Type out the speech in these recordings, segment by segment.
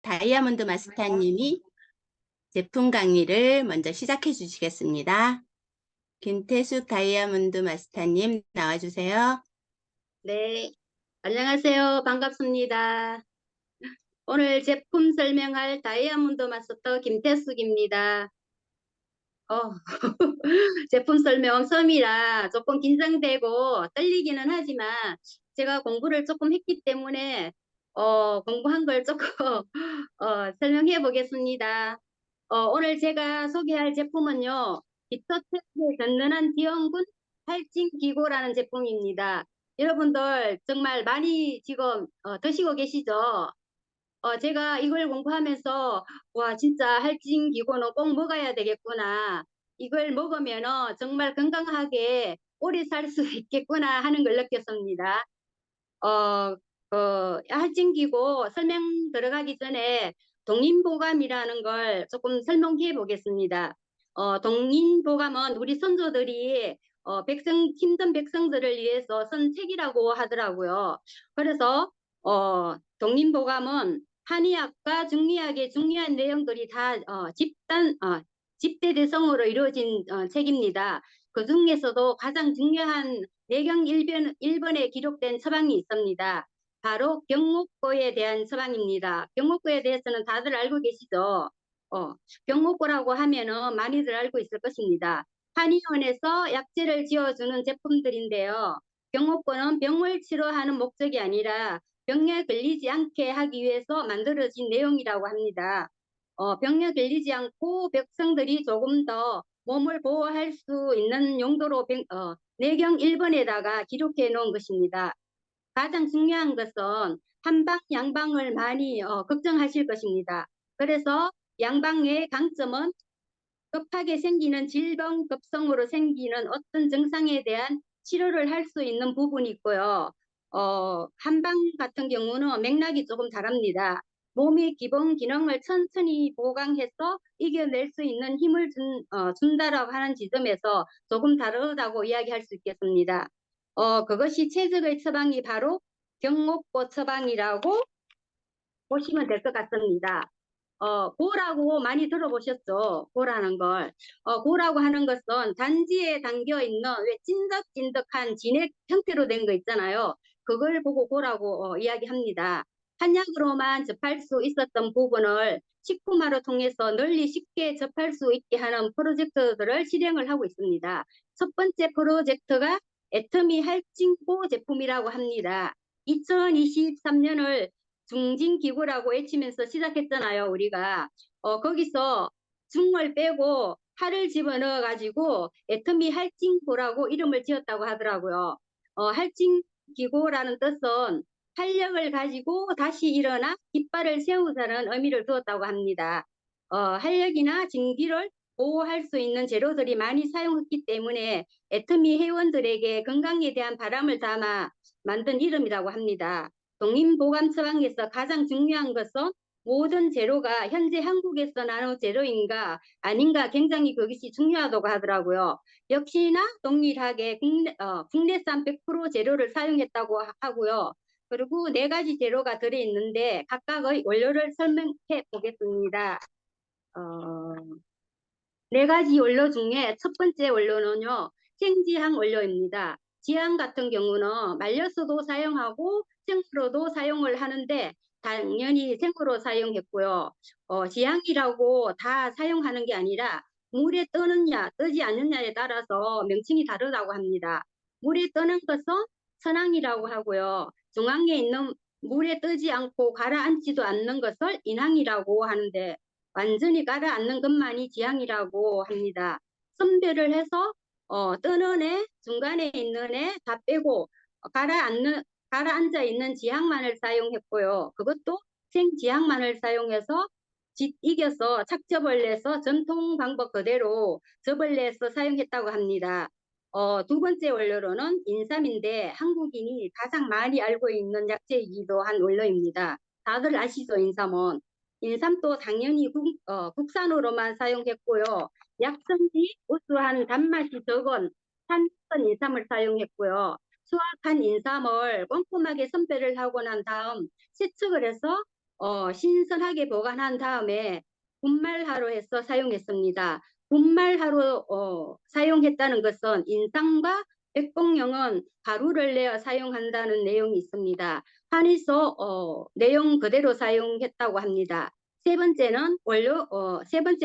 다이아몬드 마스터님이 제품 강의를 먼저 시작해 주시겠습니다. 김태숙 다이아몬드 마스터님 나와주세요. 네, 안녕하세요. 반갑습니다. 오늘 제품 설명할 다이아몬드 마스터 김태숙입니다. 제품 설명 처음이라 조금 긴장되고 떨리기는 하지만 제가 공부를 조금 했기 때문에 공부한 걸 조금 설명해 보겠습니다. 오늘 제가 소개할 제품은요, 비터텍의 든든한 지원군 탈진기고라는 제품입니다. 여러분들 정말 많이 지금 드시고 계시죠? 제가 이걸 공부하면서 와 진짜 할진기고는 꼭 먹어야 되겠구나. 이걸 먹으면 정말 건강하게 오래 살 수 있겠구나 하는 걸 느꼈습니다. 어, 할진기고 설명 들어가기 전에 동인보감이라는 걸 조금 설명해 보겠습니다. 동인보감은 우리 선조들이 힘든 백성들을 위해서 쓴 책이라고 하더라고요. 그래서 동인보감은 한의학과 중의학의 중요한 내용들이 다 집대대성으로 이루어진 책입니다. 그 중에서도 가장 중요한 내경 1번에 기록된 처방이 있습니다. 바로 경옥고에 대한 처방입니다. 경옥고에 대해서는 다들 알고 계시죠? 경옥고라고 하면은 많이들 알고 있을 것입니다. 한의원에서 약재를 지어주는 제품들인데요. 경옥고는 병을 치료하는 목적이 아니라 병에 걸리지 않게 하기 위해서 만들어진 내용이라고 합니다. 병에 걸리지 않고 백성들이 조금 더 몸을 보호할 수 있는 용도로 내경 1번에다가 기록해 놓은 것입니다. 가장 중요한 것은 한방, 양방을 많이 걱정하실 것입니다. 그래서 양방의 강점은 급하게 생기는 질병 급성으로 생기는 어떤 증상에 대한 치료를 할 수 있는 부분이 있고요. 한방 같은 경우는 맥락이 조금 다릅니다. 몸의 기본 기능을 천천히 보강해서 이겨낼 수 있는 힘을 준다라고 하는 지점에서 조금 다르다고 이야기할 수 있겠습니다. 그것이 최적의 처방이 바로 경옥고 처방이라고 보시면 될 것 같습니다. 고라고 많이 들어보셨죠? 고라는 걸. 고라고 하는 것은 단지에 담겨 있는 왜 찐득찐득한 진액 형태로 된 거 있잖아요. 그걸 보고 고라고 이야기합니다. 한약으로만 접할 수 있었던 부분을 식품화로 통해서 널리 쉽게 접할 수 있게 하는 프로젝트들을 실행을 하고 있습니다. 첫 번째 프로젝트가 애터미 할진고 제품이라고 합니다. 2023년을 중진기구라고 외치면서 시작했잖아요, 우리가. 거기서 중을 빼고 할을 집어넣어 가지고 애터미 할진고라고 이름을 지었다고 하더라고요. 할진기고라는 뜻은 활력을 가지고 다시 일어나 깃발을 세우자는 의미를 두었다고 합니다. 활력이나 진기를 보호할 수 있는 재료들이 많이 사용했기 때문에 애터미 회원들에게 건강에 대한 바람을 담아 만든 이름이라고 합니다. 동인보감 처방에서 가장 중요한 것은 모든 재료가 현재 한국에서 나온 재료인가 아닌가 굉장히 그것이 중요하다고 하더라고요. 역시나 동일하게 국내산 100% 재료를 사용했다고 하고요. 그리고 4가지 재료가 들어있는데 각각의 원료를 설명해 보겠습니다. 4가지 원료 중에 첫 번째 원료는요, 생지향 원료입니다. 지향 같은 경우는 말려서도 사용하고 생으로도 사용을 하는데 당연히 생으로 사용했고요. 지향이라고 다 사용하는 게 아니라 물에 뜨느냐 뜨지 않느냐에 따라서 명칭이 다르다고 합니다. 물에 뜨는 것은 선항이라고 하고요. 중앙에 있는 물에 뜨지 않고 가라앉지도 않는 것을 인항이라고 하는데 완전히 가라앉는 것만이 지향이라고 합니다. 선별을 해서 뜨는 애, 중간에 있는 애 다 빼고 가라앉아 있는 지향만을 사용했고요. 그것도 생지향만을 사용해서 이겨서 착접을 내서 전통 방법 그대로 접을 내서 사용했다고 합니다. 2번째 원료로는 인삼인데 한국인이 가장 많이 알고 있는 약재이기도 한 원료입니다. 다들 아시죠, 인삼은? 인삼도 당연히 국산으로만 사용했고요. 약성비 우수한 단맛이 적은 산성 인삼을 사용했고요. 수확한 인삼을 꼼꼼하게 선별을 하고 난 다음 세척을 해서 신선하게 보관한 다음에 분말하로 해서 사용했습니다. 분말하로 사용했다는 것은 인삼과 백봉령은 가루를 내어 사용한다는 내용이 있습니다. 한에서 내용 그대로 사용했다고 합니다. 세 번째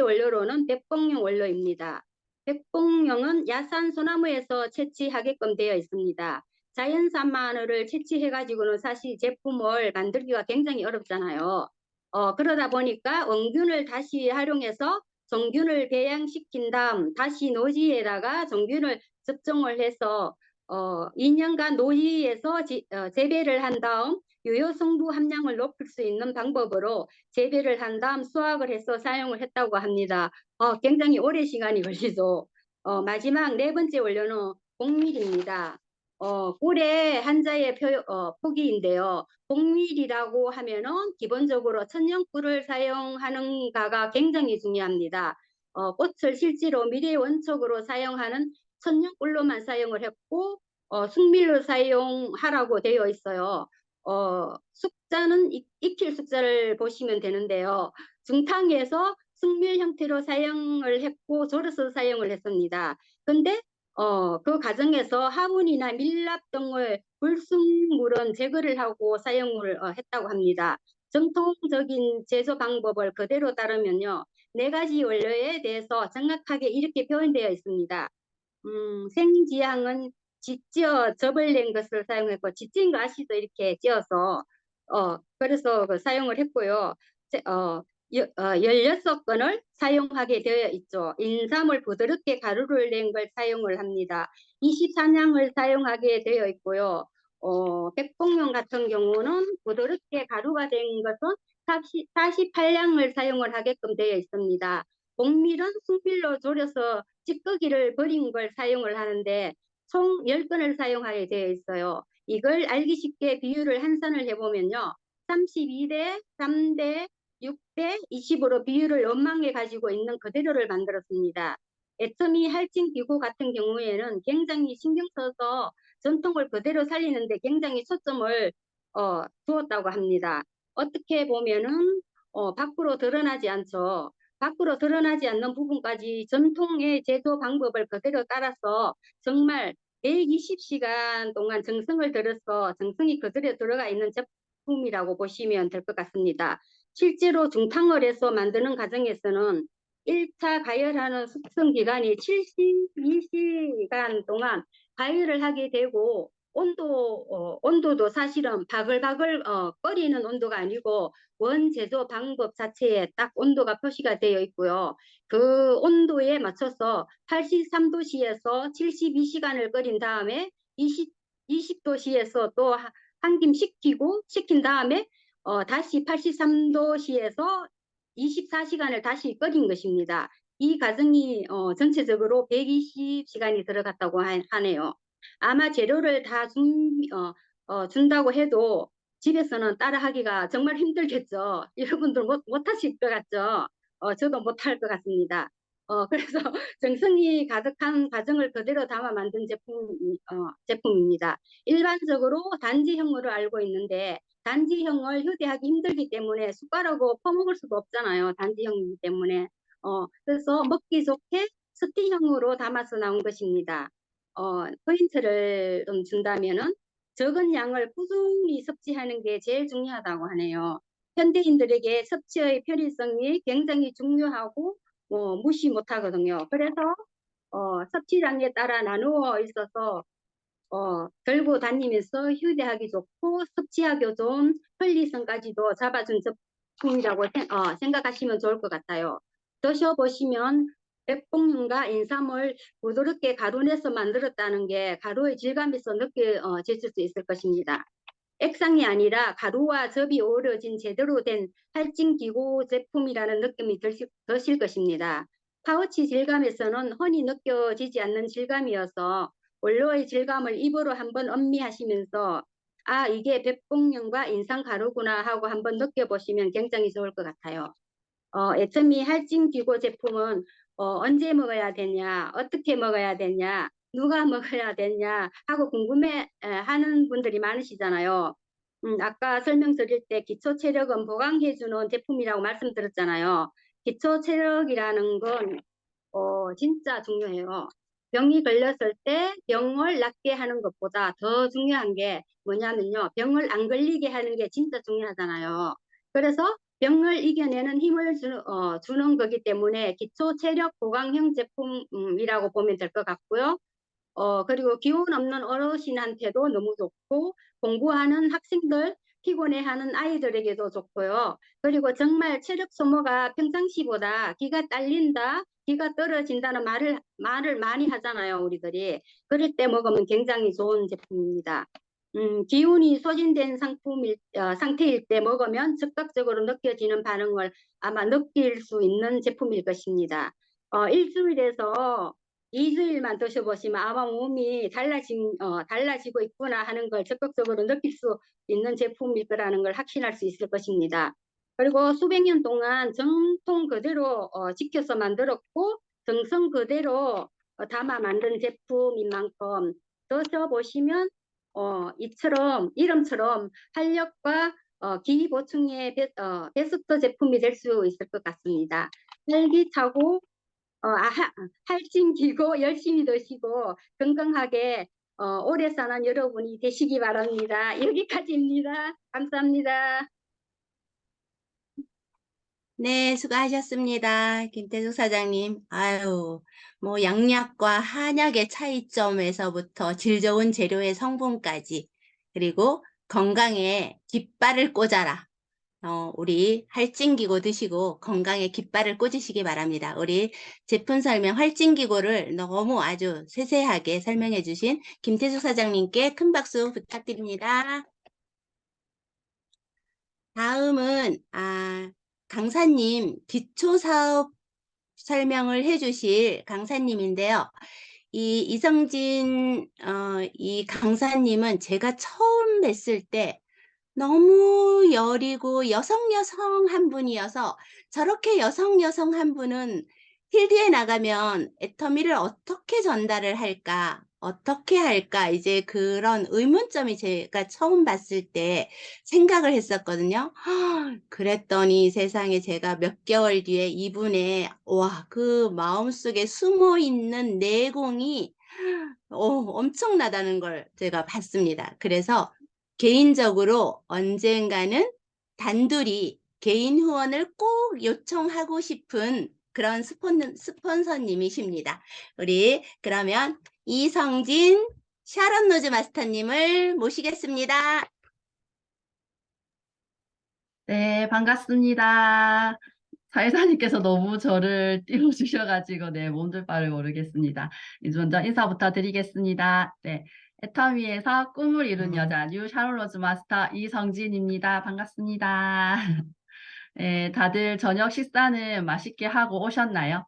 원료로는 백봉령 원료입니다. 백봉령은 야산 소나무에서 채취하게끔 되어 있습니다. 자연산 마늘을 채취해가지고는 사실 제품을 만들기가 굉장히 어렵잖아요. 그러다 보니까 원균을 다시 활용해서 정균을 배양시킨 다음 다시 노지에다가 정균을 접종을 해서 2년간 노지에서 재배를 한 다음 유효 성분 함량을 높일 수 있는 방법으로 재배를 한 다음 수확을 해서 사용을 했다고 합니다. 굉장히 오래 시간이 걸리죠. 마지막 네 번째 원료는 곡밀입니다. 꿀의 한자의 포기인데요. 곡밀이라고 하면은 기본적으로 천연꿀을 사용하는가가 굉장히 중요합니다. 꽃을 실제로 미래 원촉으로 사용하는 천연꿀로만 사용을 했고 숙밀로 사용하라고 되어 있어요. 숙자는 익힐 숙자를 보시면 되는데요. 중탕에서 숙밀 형태로 사용을 했고 졸여서 사용을 했습니다. 근데 그 과정에서 화분이나 밀랍 등을 불순물은 제거를 하고 사용을 했다고 합니다. 정통적인 제조 방법을 그대로 따르면요. 네 가지 원료에 대해서 정확하게 이렇게 표현되어 있습니다. 생지향은 지찌어 즙을 낸 것을 사용했고, 지찐 거 아시죠? 이렇게 찌어서 그래서 그 사용을 했고요. 16건을 사용하게 되어 있죠. 인삼을 부드럽게 가루를 낸 걸 사용을 합니다. 24냥을 사용하게 되어 있고요. 백봉령 같은 경우는 부드럽게 가루가 된 것은 48냥을 사용을 하게끔 되어 있습니다. 곡밀은 순밀로 졸여서 찌꺼기를 버린 걸 사용을 하는데 총 10건을 사용하게 되어 있어요. 이걸 알기 쉽게 비율을 환산을 해보면요. 32대 3대 6대 20으로 비율을 원망해 가지고 있는 그대로를 만들었습니다. 애터미 할증 기구 같은 경우에는 굉장히 신경 써서 전통을 그대로 살리는데 굉장히 초점을 두었다고 합니다. 어떻게 보면은 밖으로 드러나지 않죠. 밖으로 드러나지 않는 부분까지 전통의 제조 방법을 그대로 따라서 정말 120시간 동안 정성을 들여서 정성이 그대로 들어가 있는 제품이라고 보시면 될 것 같습니다. 실제로 중탕을 해서 만드는 과정에서는 1차 가열하는 숙성 기간이 72시간 동안 가열을 하게 되고 온도도 사실은 바글바글 끓이는 온도가 아니고 원 제조 방법 자체에 딱 온도가 표시가 되어 있고요. 그 온도에 맞춰서 83도씨에서 72시간을 끓인 다음에 20도씨에서 또 한 김 식힌 다음에 다시 83도씨에서 24시간을 다시 끓인 것입니다. 이 과정이 전체적으로 120시간이 들어갔다고 하네요. 아마 재료를 다 준다고 해도 집에서는 따라하기가 정말 힘들겠죠. 여러분들 못하실 것 같죠? 저도 못할 것 같습니다. 그래서 정성이 가득한 과정을 그대로 담아 만든 제품입니다. 일반적으로 단지형으로 알고 있는데 단지형을 휴대하기 힘들기 때문에 숟가락으로 퍼먹을 수도 없잖아요. 단지형이기 때문에. 그래서 먹기 좋게 스틱형으로 담아서 나온 것입니다. 포인트를 좀 준다면은 적은 양을 꾸준히 섭취하는 게 제일 중요하다고 하네요. 현대인들에게 섭취의 편의성이 굉장히 중요하고 무시 못하거든요. 그래서 섭취량에 따라 나누어 있어서 들고 다니면서 휴대하기 좋고 섭취하기 좋은 편리성까지도 잡아준 제품이라고 생각하시면 좋을 것 같아요. 드셔보시면 백봉령과 인삼을 부드럽게 가루내서 만들었다는 게 가루의 질감에서 느껴지실 수 있을 것입니다. 액상이 아니라 가루와 즙이 어우러진 제대로 된 할증기구 제품이라는 느낌이 드실 것입니다. 파우치 질감에서는 흔히 느껴지지 않는 질감이어서 원료의 질감을 입으로 한번 음미하시면서 아, 이게 백봉령과 인삼 가루구나 하고 한번 느껴보시면 굉장히 좋을 것 같아요. 애터미 할증기구 제품은 언제 먹어야 되냐, 어떻게 먹어야 되냐, 누가 먹어야 되냐 하고 궁금해 하는 분들이 많으시잖아요. 아까 설명드릴 때 기초 체력은 보강해주는 제품이라고 말씀드렸잖아요. 기초 체력이라는 건 진짜 중요해요. 병이 걸렸을 때 병을 낫게 하는 것보다 더 중요한 게 뭐냐면요. 병을 안 걸리게 하는 게 진짜 중요하잖아요. 그래서 병을 이겨내는 힘을 주는 거기 때문에 기초 체력 보강형 제품이라고 보면 될 것 같고요. 그리고 기운 없는 어르신한테도 너무 좋고, 공부하는 학생들, 피곤해하는 아이들에게도 좋고요. 그리고 정말 체력 소모가 평상시보다 기가 딸린다, 기가 떨어진다는 말을 많이 하잖아요, 우리들이. 그럴 때 먹으면 굉장히 좋은 제품입니다. 기운이 소진된 상태일 때 먹으면 즉각적으로 느껴지는 반응을 아마 느낄 수 있는 제품일 것입니다. 일주일에서 2주일만 드셔보시면 아마 몸이 달라지고 있구나 하는 걸 적극적으로 느낄 수 있는 제품일 거라는 걸 확신할 수 있을 것입니다. 그리고 수백 년 동안 정통 그대로 지켜서 만들었고 정성 그대로 담아 만든 제품인 만큼 드셔보시면 이름처럼 활력과 기위 보충의 베스트 제품이 될 수 있을 것 같습니다. 활기차고 할증기고 열심히 드시고 건강하게 오래 사는 여러분이 되시기 바랍니다. 여기까지입니다. 감사합니다. 네, 수고하셨습니다. 김태숙 사장님. 아유, 뭐 양약과 한약의 차이점에서부터 질 좋은 재료의 성분까지, 그리고 건강에 깃발을 꽂아라. 우리 할증기고 드시고 건강에 깃발을 꽂으시기 바랍니다. 우리 제품 설명 할증기고를 너무 아주 세세하게 설명해 주신 김태숙 사장님께 큰 박수 부탁드립니다. 다음은 강사님 기초사업 설명을 해주실 강사님인데요. 이 이성진 이 강사님은 제가 처음 뵀을 때 너무 여리고 여성 한 분이어서, 저렇게 여성 한 분은 필드에 나가면 애터미를 어떻게 전달을 할까, 어떻게 할까, 이제 그런 의문점이 제가 처음 봤을 때 생각을 했었거든요. 그랬더니 세상에 제가 몇 개월 뒤에 이분의 그 마음속에 숨어 있는 내공이 엄청나다는 걸 제가 봤습니다. 그래서 개인적으로 언젠가는 단둘이 개인 후원을 꼭 요청하고 싶은 그런 스폰서님이십니다. 우리 그러면 이성진 샤론 로즈 마스터님을 모시겠습니다. 네, 반갑습니다. 사회자님께서 너무 저를 띄워주셔가지고, 네, 몸둘 바를 모르겠습니다. 이제 먼저 인사부터 드리겠습니다. 네, 애터미에서 꿈을 이룬 여자, 뉴 샤를로즈 마스터 이성진입니다. 반갑습니다. 네, 다들 저녁 식사는 맛있게 하고 오셨나요?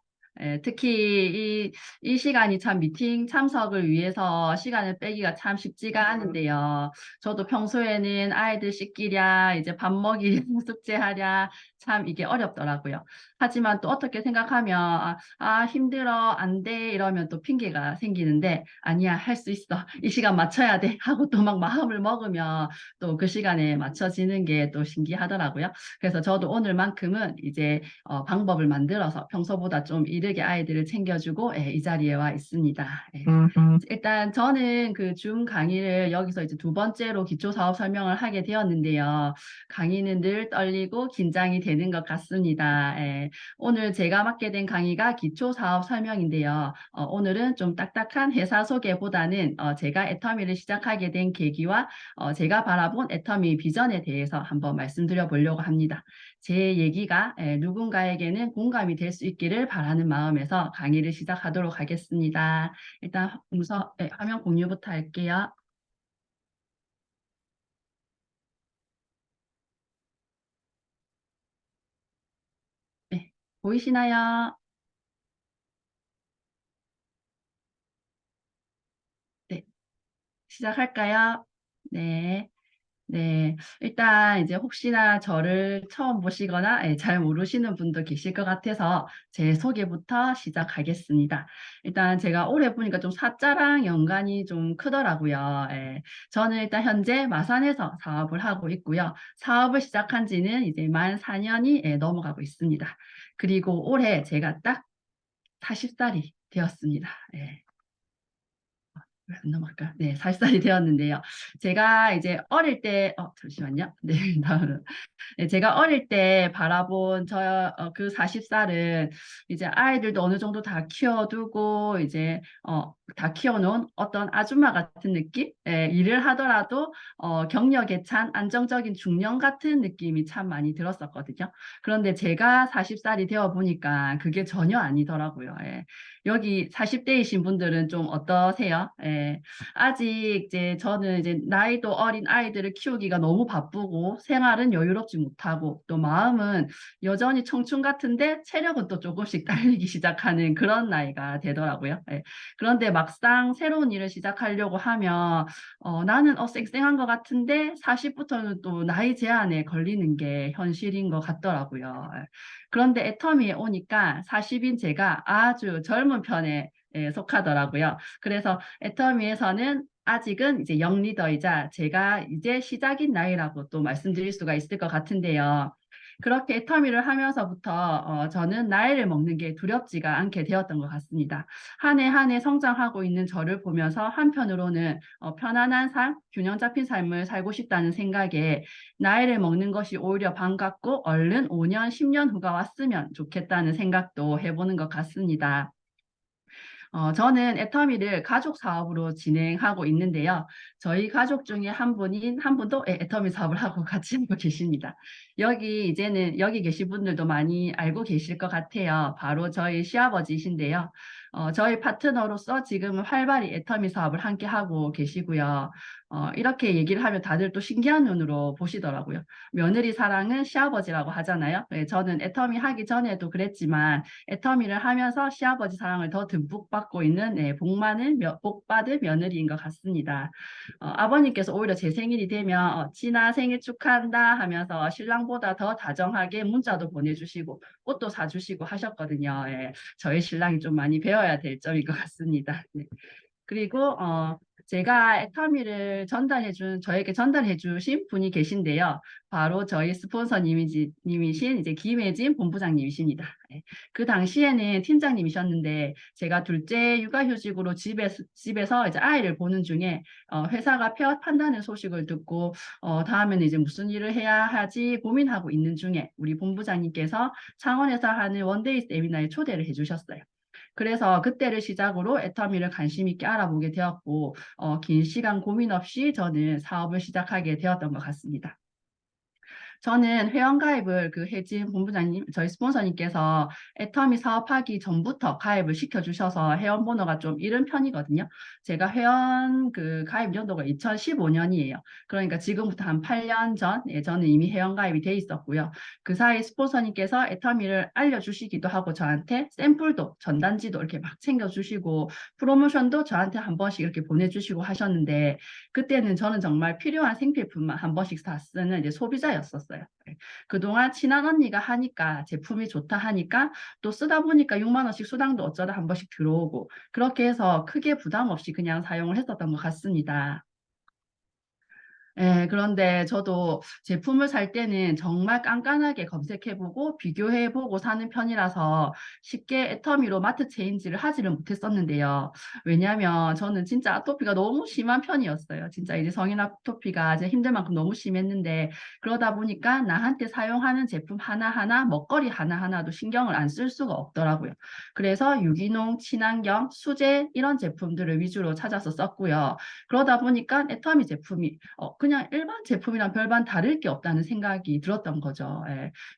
특히 이 시간이 참 미팅 참석을 위해서 시간을 빼기가 참 쉽지가 않은데요. 저도 평소에는 아이들 씻기랴, 이제 밥 먹이랴, 숙제하랴, 참 이게 어렵더라고요. 하지만 또 어떻게 생각하면, 힘들어, 안 돼, 이러면 또 핑계가 생기는데, 아니야, 할 수 있어. 이 시간 맞춰야 돼. 하고 또 막 마음을 먹으면 또 그 시간에 맞춰지는 게 또 신기하더라고요. 그래서 저도 오늘만큼은 이제 방법을 만들어서 평소보다 좀 이르게 아이들을 챙겨주고 이 자리에 와 있습니다. 일단 저는 그 줌 강의를 여기서 이제 두 번째로 기초사업 설명을 하게 되었는데요. 강의는 늘 떨리고 긴장이 되는 것 같습니다. 오늘 제가 맡게 된 강의가 기초사업 설명인데요. 오늘은 좀 딱딱한 회사 소개보다는 제가 애터미를 시작하게 된 계기와 제가 바라본 애터미 비전에 대해서 한번 말씀드려 보려고 합니다. 제 얘기가 누군가에게는 공감이 될 수 있기를 바라는 마음에서 강의를 시작하도록 하겠습니다. 일단 화면 공유부터 할게요. 네, 보이시나요? 네, 시작할까요? 네. 네, 일단 이제 혹시나 저를 처음 보시거나 잘 모르시는 분도 계실 것 같아서 제 소개부터 시작하겠습니다. 일단 제가 올해 보니까 좀 사자랑 연관이 좀 크더라고요. 저는 일단 현재 마산에서 사업을 하고 있고요. 사업을 시작한 지는 이제 만 4년이 넘어가고 있습니다. 그리고 올해 제가 딱 40살이 되었습니다. 왜 안 넘어갈까? 네, 40살이 되었는데요. 제가 이제 어릴 때, 잠시만요. 네, 다음은. 네, 제가 어릴 때 바라본 그 40살은 이제 아이들도 어느 정도 다 키워두고 이제 다 키워놓은 어떤 아줌마 같은 느낌? 일을 하더라도 경력에 찬 안정적인 중년 같은 느낌이 참 많이 들었었거든요. 그런데 제가 40살이 되어 보니까 그게 전혀 아니더라고요. 여기 40대이신 분들은 좀 어떠세요? 아직 이제 저는 이제 나이도 어린 아이들을 키우기가 너무 바쁘고 생활은 여유롭지 못하고 또 마음은 여전히 청춘 같은데 체력은 또 조금씩 딸리기 시작하는 그런 나이가 되더라고요. 그런데 막상 새로운 일을 시작하려고 하면 나는 쌩쌩한 것 같은데 40부터는 또 나이 제한에 걸리는 게 현실인 것 같더라고요. 그런데 애터미에 오니까 40인 제가 아주 젊은 편에 속하더라고요. 그래서 애터미에서는 아직은 이제 영리더이자 제가 이제 시작인 나이라고 또 말씀드릴 수가 있을 것 같은데요. 그렇게 애터미를 하면서부터 저는 나이를 먹는 게 두렵지가 않게 되었던 것 같습니다. 한 해 한 해 성장하고 있는 저를 보면서 한편으로는 편안한 삶, 균형 잡힌 삶을 살고 싶다는 생각에 나이를 먹는 것이 오히려 반갑고 얼른 5년, 10년 후가 왔으면 좋겠다는 생각도 해보는 것 같습니다. 저는 애터미를 가족 사업으로 진행하고 있는데요. 저희 가족 중에 한 분도 애터미 사업을 하고 같이 하고 계십니다. 여기 계신 분들도 많이 알고 계실 것 같아요. 바로 저희 시아버지이신데요. 저희 파트너로서 지금은 활발히 애터미 사업을 함께 하고 계시고요. 이렇게 얘기를 하면 다들 또 신기한 눈으로 보시더라고요. 며느리 사랑은 시아버지라고 하잖아요. 저는 애터미 하기 전에도 그랬지만 애터미를 하면서 시아버지 사랑을 더 듬뿍 받고 있는 복 받은 며느리인 것 같습니다. 아버님께서 오히려 제 생일이 되면 진아 생일 축하한다 하면서 신랑보다 더 다정하게 문자도 보내주시고 꽃도 사주시고 하셨거든요. 저희 신랑이 좀 많이 배워야 될 점인 것 같습니다. 네. 그리고 제가 애터미를 저에게 전달해 주신 분이 계신데요. 바로 저희 스폰서님이신 이제 김혜진 본부장님이십니다. 그 당시에는 팀장님이셨는데 제가 둘째 육아휴직으로 집에서 이제 아이를 보는 중에 회사가 폐업한다는 소식을 듣고 다음에는 이제 무슨 일을 해야 하지 고민하고 있는 중에 우리 본부장님께서 창원에서 하는 원데이 세미나에 초대를 해주셨어요. 그래서 그때를 시작으로 애터미를 관심 있게 알아보게 되었고 긴 시간 고민 없이 저는 사업을 시작하게 되었던 것 같습니다. 저는 회원가입을 그 혜진 본부장님, 저희 스폰서님께서 애터미 사업하기 전부터 가입을 시켜주셔서 회원번호가 좀 이른 편이거든요. 제가 회원 그 가입 연도가 2015년이에요. 그러니까 지금부터 한 8년 전, 저는 이미 회원가입이 돼 있었고요. 그 사이 스폰서님께서 애터미를 알려주시기도 하고 저한테 샘플도 전단지도 이렇게 막 챙겨주시고 프로모션도 저한테 한 번씩 이렇게 보내주시고 하셨는데 그때는 저는 정말 필요한 생필품만 한 번씩 다 쓰는 이제 소비자였었어요. 그동안 친한 언니가 하니까 제품이 좋다 하니까 또 쓰다 보니까 6만 원씩 수당도 어쩌다 한 번씩 들어오고 그렇게 해서 크게 부담 없이 그냥 사용을 했었던 것 같습니다. 그런데 저도 제품을 살 때는 정말 깐깐하게 검색해보고 비교해보고 사는 편이라서 쉽게 애터미로 마트 체인지를 하지를 못했었는데요. 왜냐하면 저는 진짜 아토피가 너무 심한 편이었어요. 진짜 이제 성인 아토피가 이제 힘들 만큼 너무 심했는데 그러다 보니까 나한테 사용하는 제품 하나하나 먹거리 하나하나도 신경을 안 쓸 수가 없더라고요. 그래서 유기농, 친환경, 수제 이런 제품들을 위주로 찾아서 썼고요. 그러다 보니까 애터미 제품이 그냥 일반 제품이랑 별반 다를 게 없다는 생각이 들었던 거죠.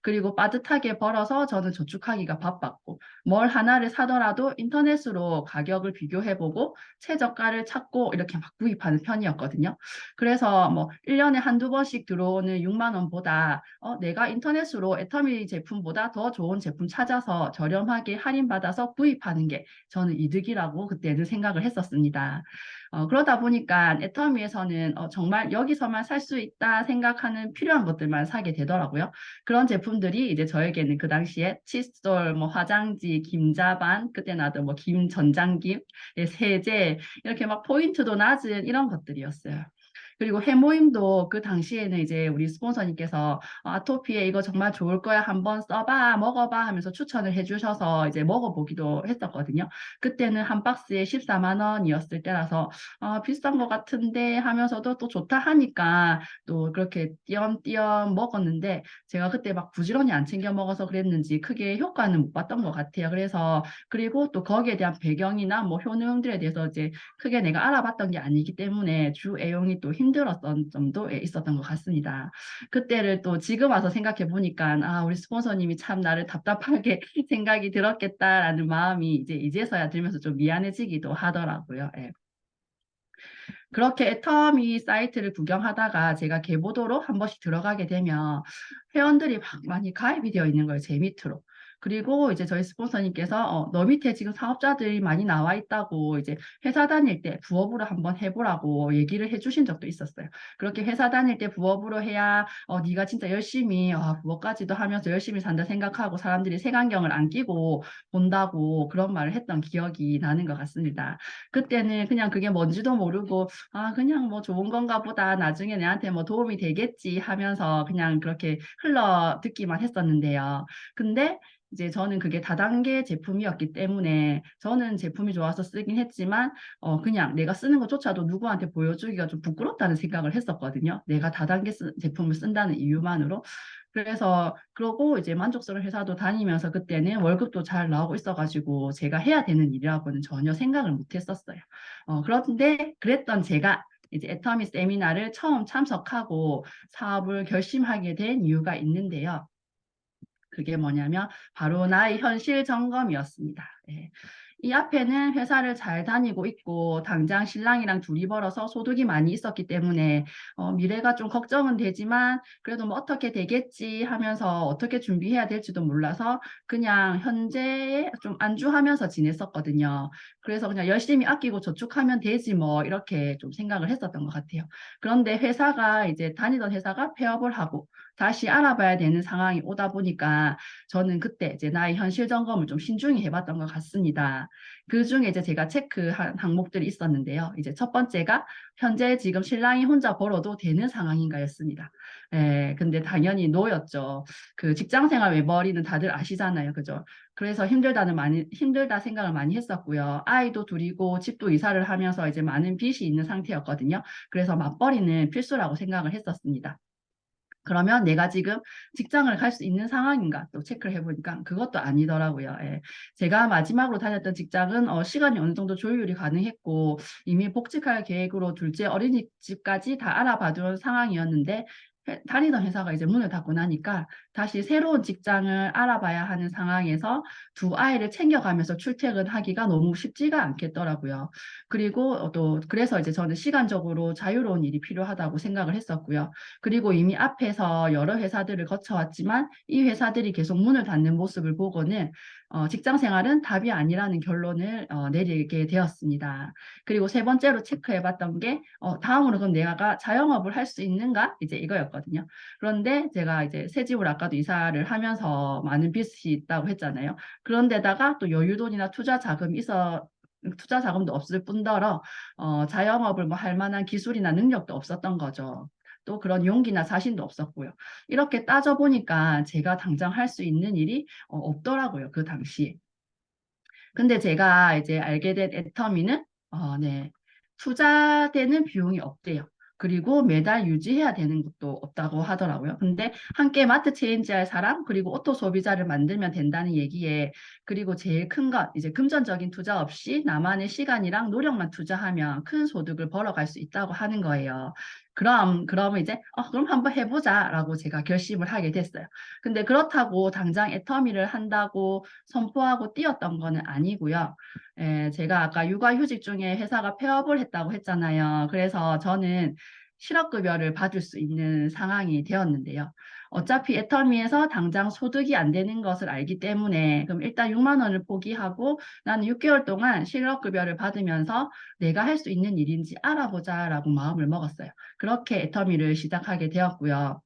그리고 빠듯하게 벌어서 저는 저축하기가 바빴고 뭘 하나를 사더라도 인터넷으로 가격을 비교해보고 최저가를 찾고 이렇게 막 구입하는 편이었거든요. 그래서 뭐 1년에 한두 번씩 들어오는 6만 원보다 내가 인터넷으로 애터미 제품보다 더 좋은 제품 찾아서 저렴하게 할인받아서 구입하는 게 저는 이득이라고 그때는 생각을 했었습니다. 그러다 보니까 애터미에서는 정말 여기서 여기서만 살 수 있다 생각하는 필요한 것들만 사게 되더라고요. 그런 제품들이 이제 저에게는 그 당시에 칫솔, 뭐 화장지, 김자반, 그때 나도 뭐 김전장김, 세제 이렇게 막 포인트도 낮은 이런 것들이었어요. 그리고 해모임도 그 당시에는 이제 우리 스폰서님께서 아토피에 이거 정말 좋을 거야. 한번 써봐, 먹어봐 하면서 추천을 해주셔서 이제 먹어보기도 했었거든요. 그때는 한 박스에 14만 원이었을 때라서 비싼 것 같은데 하면서도 또 좋다 하니까 또 그렇게 띄엄띄엄 먹었는데 제가 그때 막 부지런히 안 챙겨 먹어서 그랬는지 크게 효과는 못 봤던 것 같아요. 그래서 그리고 또 거기에 대한 배경이나 뭐 효능들에 대해서 이제 크게 내가 알아봤던 게 아니기 때문에 주 애용이 또 힘들었던 점도 있었던 것 같습니다. 그때를 또 지금 와서 생각해 보니까 우리 스폰서님이 참 나를 답답하게 생각이 들었겠다라는 마음이 이제서야 들면서 좀 미안해지기도 하더라고요. 예. 그렇게 애터미 사이트를 구경하다가 제가 개보도로 한 번씩 들어가게 되면 회원들이 막 많이 가입이 되어 있는 거예요. 제 밑으로. 그리고 이제 저희 스폰서님께서 너 밑에 지금 사업자들이 많이 나와 있다고 이제 회사 다닐 때 부업으로 한번 해보라고 얘기를 해주신 적도 있었어요. 그렇게 회사 다닐 때 부업으로 해야 네가 진짜 열심히 부업까지도 하면서 열심히 산다 생각하고 사람들이 색안경을 안 끼고 본다고 그런 말을 했던 기억이 나는 것 같습니다. 그때는 그냥 그게 뭔지도 모르고 그냥 뭐 좋은 건가 보다. 나중에 내한테 뭐 도움이 되겠지 하면서 그냥 그렇게 흘러 듣기만 했었는데요. 근데 이제 저는 그게 다단계 제품이었기 때문에 저는 제품이 좋아서 쓰긴 했지만 그냥 내가 쓰는 것조차도 누구한테 보여주기가 좀 부끄럽다는 생각을 했었거든요. 내가 다단계 제품을 쓴다는 이유만으로. 그래서 그러고 이제 만족스러운 회사도 다니면서 그때는 월급도 잘 나오고 있어가지고 제가 해야 되는 일이라고는 전혀 생각을 못 했었어요. 그런데 그랬던 제가 이제 애터미 세미나를 처음 참석하고 사업을 결심하게 된 이유가 있는데요. 그게 뭐냐면 바로 나의 현실 점검이었습니다. 예. 이 앞에는 회사를 잘 다니고 있고 당장 신랑이랑 둘이 벌어서 소득이 많이 있었기 때문에 미래가 좀 걱정은 되지만 그래도 뭐 어떻게 되겠지 하면서 어떻게 준비해야 될지도 몰라서 그냥 현재에 좀 안주하면서 지냈었거든요. 그래서 그냥 열심히 아끼고 저축하면 되지 뭐 이렇게 좀 생각을 했었던 것 같아요. 그런데 회사가 이제 다니던 회사가 폐업을 하고 다시 알아봐야 되는 상황이 오다 보니까 저는 그때 이제 나의 현실 점검을 좀 신중히 해봤던 것 같습니다. 그 중에 이제 제가 체크한 항목들이 있었는데요. 이제 첫 번째가 현재 지금 신랑이 혼자 벌어도 되는 상황인가였습니다. 근데 당연히 노였죠. 그 직장 생활 외벌이는 다들 아시잖아요. 그죠? 그래서 힘들다 생각을 많이 했었고요. 아이도 둘이고 집도 이사를 하면서 이제 많은 빚이 있는 상태였거든요. 그래서 맞벌이는 필수라고 생각을 했었습니다. 그러면 내가 지금 직장을 갈 수 있는 상황인가 또 체크를 해보니까 그것도 아니더라고요. 예. 제가 마지막으로 다녔던 직장은 시간이 어느 정도 조율이 가능했고 이미 복직할 계획으로 둘째 어린이집까지 다 알아봐둔 상황이었는데 다니던 회사가 이제 문을 닫고 나니까 다시 새로운 직장을 알아봐야 하는 상황에서 두 아이를 챙겨가면서 출퇴근하기가 너무 쉽지가 않겠더라고요. 그리고 또 그래서 이제 저는 시간적으로 자유로운 일이 필요하다고 생각을 했었고요. 그리고 이미 앞에서 여러 회사들을 거쳐왔지만 이 회사들이 계속 문을 닫는 모습을 보고는 직장 생활은 답이 아니라는 결론을 내리게 되었습니다. 그리고 세 번째로 체크해봤던 게 다음으로 그럼 내가 자영업을 할 수 있는가? 이제 이거였거든요. 그런데 제가 이제 새 집을 아까도 이사를 하면서 많은 빚이 있다고 했잖아요. 그런데다가 또 여유돈이나 투자 자금도 없을 뿐더러 자영업을 뭐 할 만한 기술이나 능력도 없었던 거죠. 또 그런 용기나 자신도 없었고요. 이렇게 따져보니까 제가 당장 할 수 있는 일이 없더라고요. 그 당시에. 근데 제가 이제 알게 된 애터미는 네, 투자되는 비용이 없대요. 그리고 매달 유지해야 되는 것도 없다고 하더라고요. 근데 함께 마트 체인지할 사람 그리고 오토 소비자를 만들면 된다는 얘기에 그리고 제일 큰 것 이제 금전적인 투자 없이 나만의 시간이랑 노력만 투자하면 큰 소득을 벌어갈 수 있다고 하는 거예요. 그럼 이제 그럼 한번 해보자라고 제가 결심을 하게 됐어요. 근데 그렇다고 당장 애터미를 한다고 선포하고 뛰었던 거는 아니고요. 제가 아까 육아휴직 중에 회사가 폐업을 했다고 했잖아요. 그래서 저는 실업급여를 받을 수 있는 상황이 되었는데요. 어차피 애터미에서 당장 소득이 안 되는 것을 알기 때문에 그럼 일단 6만 원을 포기하고 나는 6개월 동안 실업급여를 받으면서 내가 할 수 있는 일인지 알아보자라고 마음을 먹었어요. 그렇게 애터미를 시작하게 되었고요.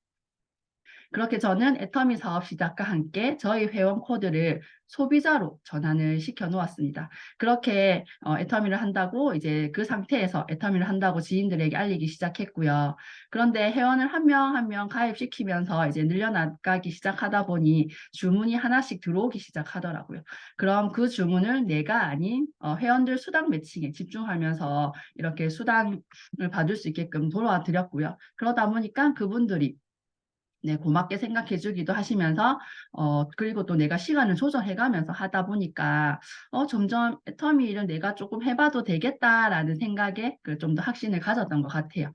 그렇게 저는 애터미 사업 시작과 함께 저희 회원 코드를 소비자로 전환을 시켜 놓았습니다. 그렇게 애터미를 한다고 이제 그 상태에서 애터미를 한다고 지인들에게 알리기 시작했고요. 그런데 회원을 한 명 한 명 가입시키면서 이제 늘려나가기 시작하다 보니 주문이 하나씩 들어오기 시작하더라고요. 그럼 그 주문을 내가 아닌 회원들 수당 매칭에 집중하면서 이렇게 수당을 받을 수 있게끔 도와드렸고요. 그러다 보니까 그분들이 네, 고맙게 생각해 주기도 하시면서, 그리고 또 내가 시간을 조정해 가면서 하다 보니까, 점점 애터미 일은 내가 조금 해봐도 되겠다라는 생각에 좀 더 확신을 가졌던 것 같아요.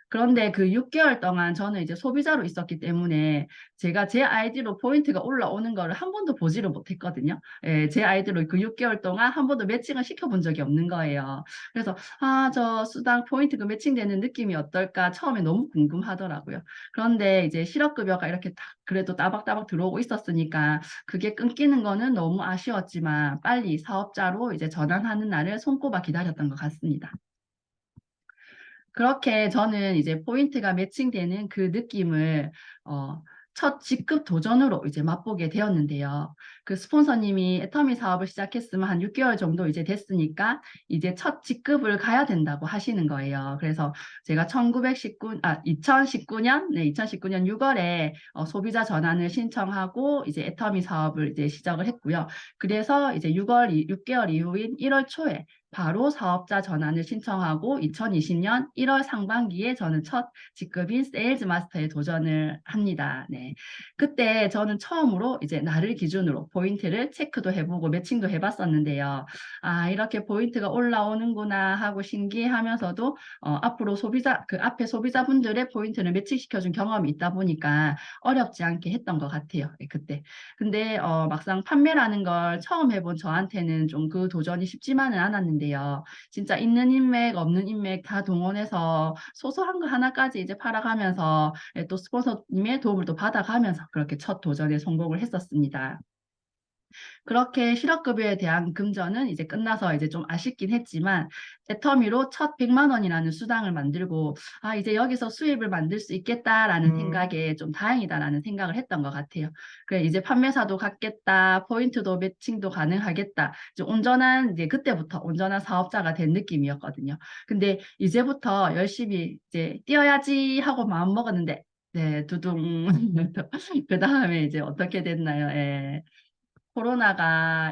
그런데 그 6개월 동안 저는 이제 소비자로 있었기 때문에 제가 제 아이디로 포인트가 올라오는 거를 한 번도 보지를 못했거든요. 예, 제 아이디로 그 6개월 동안 한 번도 매칭을 시켜본 적이 없는 거예요. 그래서 저 수당 포인트가 매칭되는 느낌이 어떨까 처음에 너무 궁금하더라고요. 그런데 이제 실업급여가 이렇게 그래도 따박따박 들어오고 있었으니까 그게 끊기는 거는 너무 아쉬웠지만 빨리 사업자로 이제 전환하는 날을 손꼽아 기다렸던 것 같습니다. 그렇게 저는 이제 포인트가 매칭되는 그 느낌을 첫 직급 도전으로 이제 맛보게 되었는데요. 그 스폰서님이 애터미 사업을 시작했으면 한 6개월 정도 이제 됐으니까 이제 첫 직급을 가야 된다고 하시는 거예요. 그래서 제가 2019년, 네, 2019년 6월에 소비자 전환을 신청하고 이제 애터미 사업을 이제 시작을 했고요. 그래서 이제 6개월 이후인 1월 초에 바로 사업자 전환을 신청하고 2020년 1월 상반기에 저는 첫 직급인 세일즈 마스터에 도전을 합니다. 네. 그때 저는 처음으로 이제 나를 기준으로 포인트를 체크도 해보고 매칭도 해봤었는데요. 이렇게 포인트가 올라오는구나 하고 신기하면서도 앞으로 그 앞에 소비자분들의 포인트를 매칭시켜준 경험이 있다 보니까 어렵지 않게 했던 것 같아요. 그때. 근데 막상 판매라는 걸 처음 해본 저한테는 좀 그 도전이 쉽지만은 않았는데요. 진짜 있는 인맥, 없는 인맥 다 동원해서 소소한 거 하나까지 이제 팔아가면서 또 스폰서님의 도움을 또 받아가면서 그렇게 첫 도전에 성공을 했었습니다. 그렇게 실업급여에 대한 금전은 이제 끝나서 이제 좀 아쉽긴 했지만 애터미로 첫 100만 원이라는 수당을 만들고 이제 여기서 수입을 만들 수 있겠다라는 생각에 좀 다행이다라는 생각을 했던 것 같아요. 그래 이제 판매사도 갖겠다, 포인트도 매칭도 가능하겠다. 이제 그때부터 온전한 사업자가 된 느낌이었거든요. 근데 이제부터 열심히 이제 뛰어야지 하고 마음 먹었는데 네, 두둥. 그 다음에 이제 어떻게 됐나요? 예. 코로나가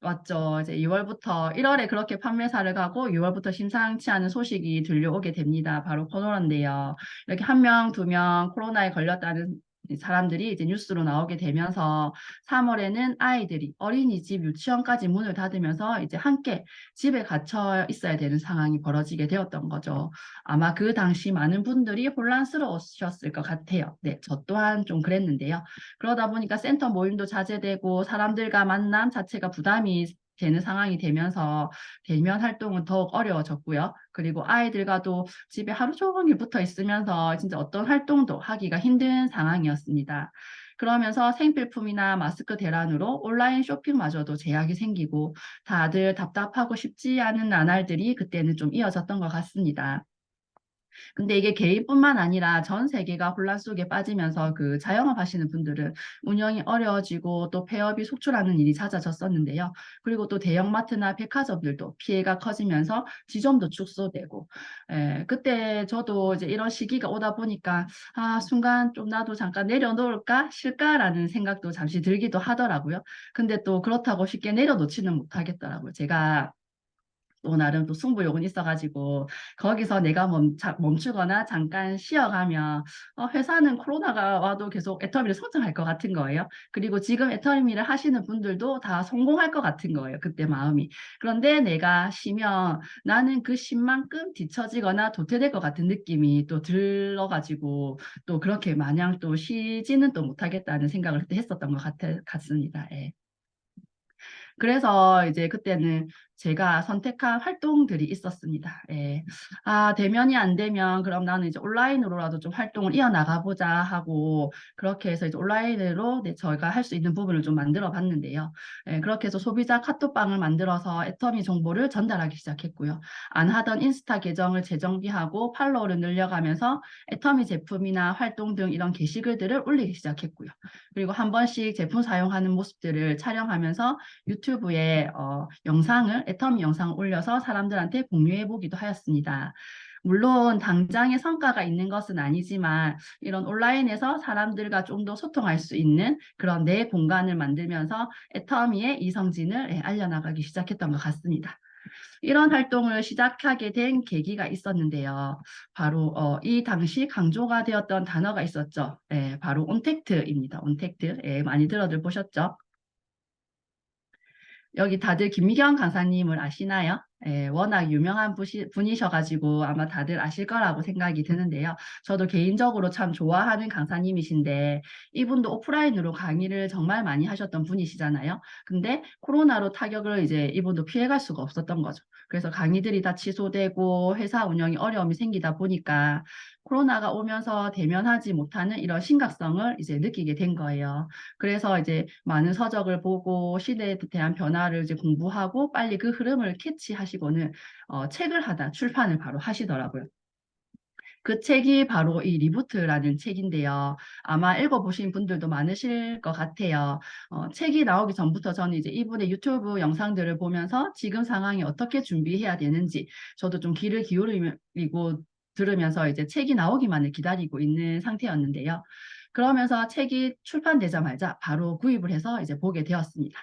왔죠. 이제 2월부터 1월에 그렇게 판매사를 가고 6월부터 심상치 않은 소식이 들려오게 됩니다. 바로 코로나인데요. 이렇게 한 명, 두 명 코로나에 걸렸다는 사람들이 이제 뉴스로 나오게 되면서 3월에는 아이들이 어린이집, 유치원까지 문을 닫으면서 이제 함께 집에 갇혀 있어야 되는 상황이 벌어지게 되었던 거죠. 아마 그 당시 많은 분들이 혼란스러우셨을 것 같아요. 네, 저 또한 좀 그랬는데요. 그러다 보니까 센터 모임도 자제되고 사람들과 만남 자체가 부담이 되는 상황이 되면서 대면 활동은 더욱 어려워졌고요. 그리고 아이들과도 집에 하루 종일 붙어 있으면서 진짜 어떤 활동도 하기가 힘든 상황이었습니다. 그러면서 생필품이나 마스크 대란으로 온라인 쇼핑마저도 제약이 생기고 다들 답답하고 쉽지 않은 나날들이 그때는 좀 이어졌던 것 같습니다. 근데 이게 개인뿐만 아니라 전 세계가 혼란 속에 빠지면서 그 자영업 하시는 분들은 운영이 어려워지고 또 폐업이 속출하는 일이 잦아졌었는데요. 그리고 또 대형마트나 백화점들도 피해가 커지면서 지점도 축소되고, 그때 저도 이제 이런 시기가 오다 보니까 순간 좀 나도 잠깐 내려놓을까 쉴까라는 생각도 잠시 들기도 하더라고요. 근데 또 그렇다고 쉽게 내려놓지는 못하겠더라고요. 제가 또 나름 또 승부욕은 있어가지고 거기서 내가 멈추거나 잠깐 쉬어가면 회사는 코로나가 와도 계속 애터미를 성장할 것 같은 거예요. 그리고 지금 애터미를 하시는 분들도 다 성공할 것 같은 거예요. 그때 마음이. 그런데 내가 쉬면 나는 그 쉼만큼 뒤처지거나 도태될 것 같은 느낌이 또 들어가지고 또 그렇게 마냥 또 쉬지는 또 못하겠다는 생각을 그때 했었던 것 같습니다. 예. 그래서 이제 그때는 제가 선택한 활동들이 있었습니다. 예. 아, 대면이 안 되면 그럼 나는 이제 온라인으로라도 좀 활동을 이어나가 보자 하고 그렇게 해서 이제 온라인으로 네, 저희가 할 수 있는 부분을 좀 만들어 봤는데요. 예, 그렇게 해서 소비자 카톡방을 만들어서 애터미 정보를 전달하기 시작했고요. 안 하던 인스타 계정을 재정비하고 팔로워를 늘려가면서 애터미 제품이나 활동 등 이런 게시글들을 올리기 시작했고요. 그리고 한 번씩 제품 사용하는 모습들을 촬영하면서 유튜브에 영상을 애터미 영상을 올려서 사람들한테 공유해 보기도 하였습니다. 물론 당장의 성과가 있는 것은 아니지만 이런 온라인에서 사람들과 좀 더 소통할 수 있는 그런 내 공간을 만들면서 애터미의 이성진을 알려나가기 시작했던 것 같습니다. 이런 활동을 시작하게 된 계기가 있었는데요. 바로 이 당시 강조가 되었던 단어가 있었죠. 예, 바로 온택트입니다. 온택트. 예, 많이 들어들 보셨죠? 여기 다들 김미경 강사님을 아시나요? 예, 워낙 유명한 분이셔가지고 아마 다들 아실 거라고 생각이 드는데요. 저도 개인적으로 참 좋아하는 강사님이신데 이분도 오프라인으로 강의를 정말 많이 하셨던 분이시잖아요. 근데 코로나로 타격을 이제 이분도 피해갈 수가 없었던 거죠. 그래서 강의들이 다 취소되고 회사 운영이 어려움이 생기다 보니까 코로나가 오면서 대면하지 못하는 이런 심각성을 이제 느끼게 된 거예요. 그래서 이제 많은 서적을 보고 시대에 대한 변화를 이제 공부하고 빨리 그 흐름을 캐치하시고는 책을 하다 출판을 바로 하시더라고요. 그 책이 바로 이 리부트라는 책인데요. 아마 읽어보신 분들도 많으실 것 같아요. 책이 나오기 전부터 저는 이제 이분의 유튜브 영상들을 보면서 지금 상황에 어떻게 준비해야 되는지 저도 좀 귀를 기울이고 들으면서 이제 책이 나오기만을 기다리고 있는 상태였는데요. 그러면서 책이 출판되자마자 바로 구입을 해서 이제 보게 되었습니다.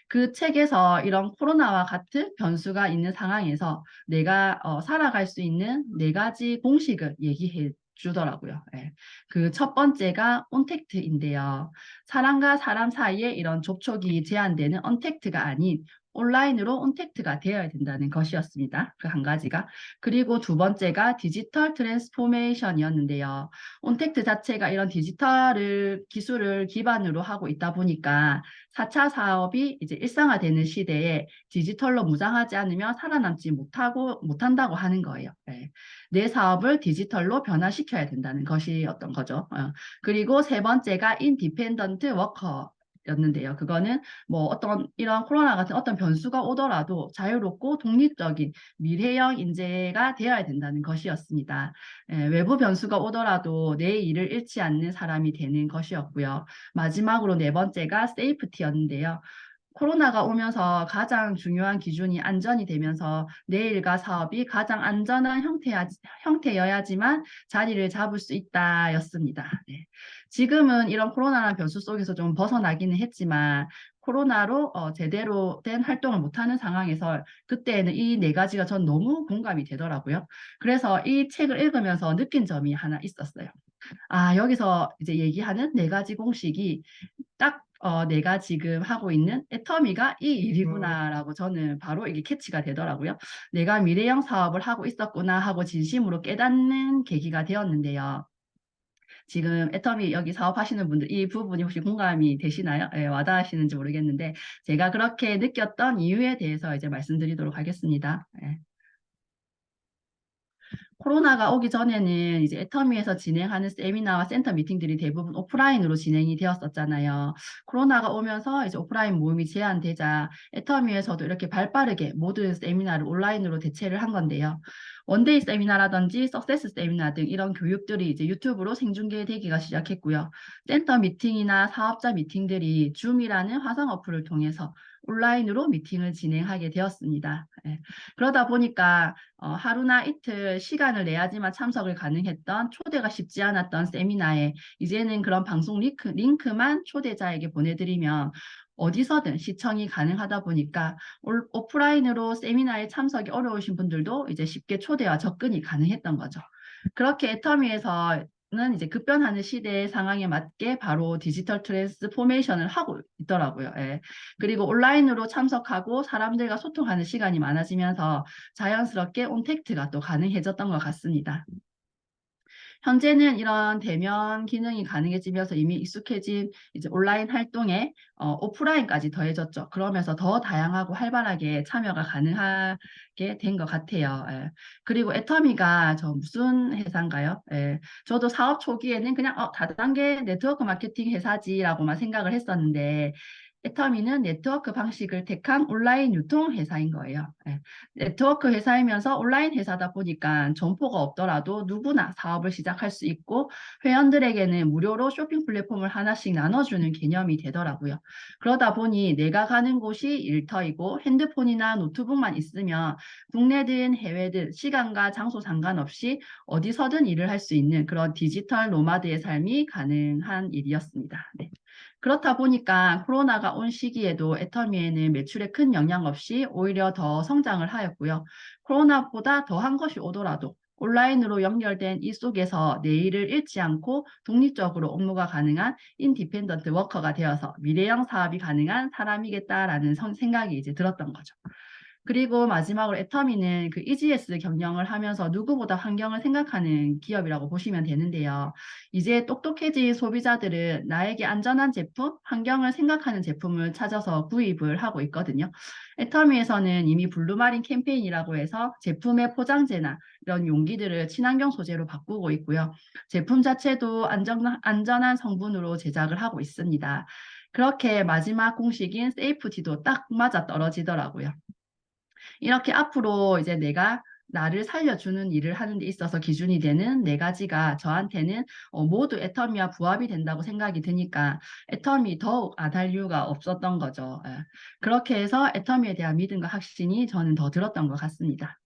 그 책에서 이런 코로나와 같은 변수가 있는 상황에서 내가 살아갈 수 있는 4가지 공식을 얘기해 주더라고요. 예. 그 첫 번째가 온택트인데요. 사람과 사람 사이에 이런 접촉이 제한되는 언택트가 아닌 온라인으로 온택트가 되어야 된다는 것이었습니다. 그 한 가지가. 그리고 두 번째가 디지털 트랜스포메이션이었는데요. 온택트 자체가 이런 디지털 기술을 기반으로 하고 있다 보니까 4차 사업이 이제 일상화되는 시대에 디지털로 무장하지 않으면 살아남지 못한다고 하는 거예요. 네. 내 사업을 디지털로 변화시켜야 된다는 것이었던 거죠. 그리고 세 번째가 인디펜던트 워커 였는데요. 그거는 뭐 어떤 이런 코로나 같은 어떤 변수가 오더라도 자유롭고 독립적인 미래형 인재가 되어야 된다는 것이었습니다. 외부 변수가 오더라도 내 일을 잃지 않는 사람이 되는 것이었고요. 마지막으로 네 번째가 세이프티였는데요. 코로나가 오면서 가장 중요한 기준이 안전이 되면서 내 일과 사업이 가장 안전한 형태여야지만 자리를 잡을 수 있다였습니다. 네. 지금은 이런 코로나라는 변수 속에서 좀 벗어나기는 했지만 코로나로 제대로 된 활동을 못하는 상황에서 그때는 이 4가지가 전 너무 공감이 되더라고요. 그래서 이 책을 읽으면서 느낀 점이 하나 있었어요. 아, 여기서 이제 얘기하는 4가지 공식이 딱 내가 지금 하고 있는 애터미가 이 일이구나라고 저는 바로 이게 캐치가 되더라고요. 내가 미래형 사업을 하고 있었구나 하고 진심으로 깨닫는 계기가 되었는데요. 지금 애터미 여기 사업하시는 분들 이 부분이 혹시 공감이 되시나요? 예, 와닿으시는지 모르겠는데 제가 그렇게 느꼈던 이유에 대해서 이제 말씀드리도록 하겠습니다. 예. 코로나가 오기 전에는 이제 애터미에서 진행하는 세미나와 센터 미팅들이 대부분 오프라인으로 진행이 되었었잖아요. 코로나가 오면서 이제 오프라인 모임이 제한되자 애터미에서도 이렇게 발빠르게 모든 세미나를 온라인으로 대체를 한 건데요. 원데이 세미나라든지 석세스 세미나 등 이런 교육들이 이제 유튜브로 생중계되기가 시작했고요. 센터 미팅이나 사업자 미팅들이 줌이라는 화상 어플을 통해서 온라인으로 미팅을 진행하게 되었습니다. 예. 그러다 보니까 하루나 이틀 시간을 내야지만 참석을 가능했던 초대가 쉽지 않았던 세미나에 이제는 그런 방송 링크만 초대자에게 보내드리면 어디서든 시청이 가능하다 보니까 오프라인으로 세미나에 참석이 어려우신 분들도 이제 쉽게 초대와 접근이 가능했던 거죠. 그렇게 애터미에서 는 이제 급변하는 시대의 상황에 맞게 바로 디지털 트랜스포메이션을 하고 있더라고요. 예. 그리고 온라인으로 참석하고 사람들과 소통하는 시간이 많아지면서 자연스럽게 온택트가 또 가능해졌던 것 같습니다. 현재는 이런 대면 기능이 가능해지면서 이미 익숙해진 이제 온라인 활동에 오프라인까지 더해졌죠. 그러면서 더 다양하고 활발하게 참여가 가능하게 된 것 같아요. 예. 그리고 애터미가 저 무슨 회사인가요? 예. 저도 사업 초기에는 그냥 다단계 네트워크 마케팅 회사지라고만 생각을 했었는데 애터미는 네트워크 방식을 택한 온라인 유통 회사인 거예요. 예. 네트워크 회사이면서 온라인 회사다 보니까 점포가 없더라도 누구나 사업을 시작할 수 있고 회원들에게는 무료로 쇼핑 플랫폼을 하나씩 나눠주는 개념이 되더라고요. 그러다 보니 내가 가는 곳이 일터이고 핸드폰이나 노트북만 있으면 국내든 해외든 시간과 장소 상관없이 어디서든 일을 할 수 있는 그런 디지털 노마드의 삶이 가능한 일이었습니다. 네. 그렇다 보니까 코로나가 온 시기에도 애터미에는 매출에 큰 영향 없이 오히려 더 성장을 하였고요. 코로나보다 더한 것이 오더라도 온라인으로 연결된 이 속에서 내일을 잃지 않고 독립적으로 업무가 가능한 인디펜던트 워커가 되어서 미래형 사업이 가능한 사람이겠다라는 생각이 이제 들었던 거죠. 그리고 마지막으로 애터미는 그 EGS 경영을 하면서 누구보다 환경을 생각하는 기업이라고 보시면 되는데요. 이제 똑똑해진 소비자들은 나에게 안전한 제품, 환경을 생각하는 제품을 찾아서 구입을 하고 있거든요. 애터미에서는 이미 블루마린 캠페인이라고 해서 제품의 포장재나 이런 용기들을 친환경 소재로 바꾸고 있고요. 제품 자체도 안전한 성분으로 제작을 하고 있습니다. 그렇게 마지막 공식인 세이프티도 딱 맞아 떨어지더라고요. 이렇게 앞으로 이제 내가 나를 살려주는 일을 하는 데 있어서 기준이 되는 네 가지가 저한테는 모두 애터미와 부합이 된다고 생각이 드니까 애터미 더욱 안 할 이유가 없었던 거죠. 예. 그렇게 해서 애터미에 대한 믿음과 확신이 저는 더 들었던 것 같습니다.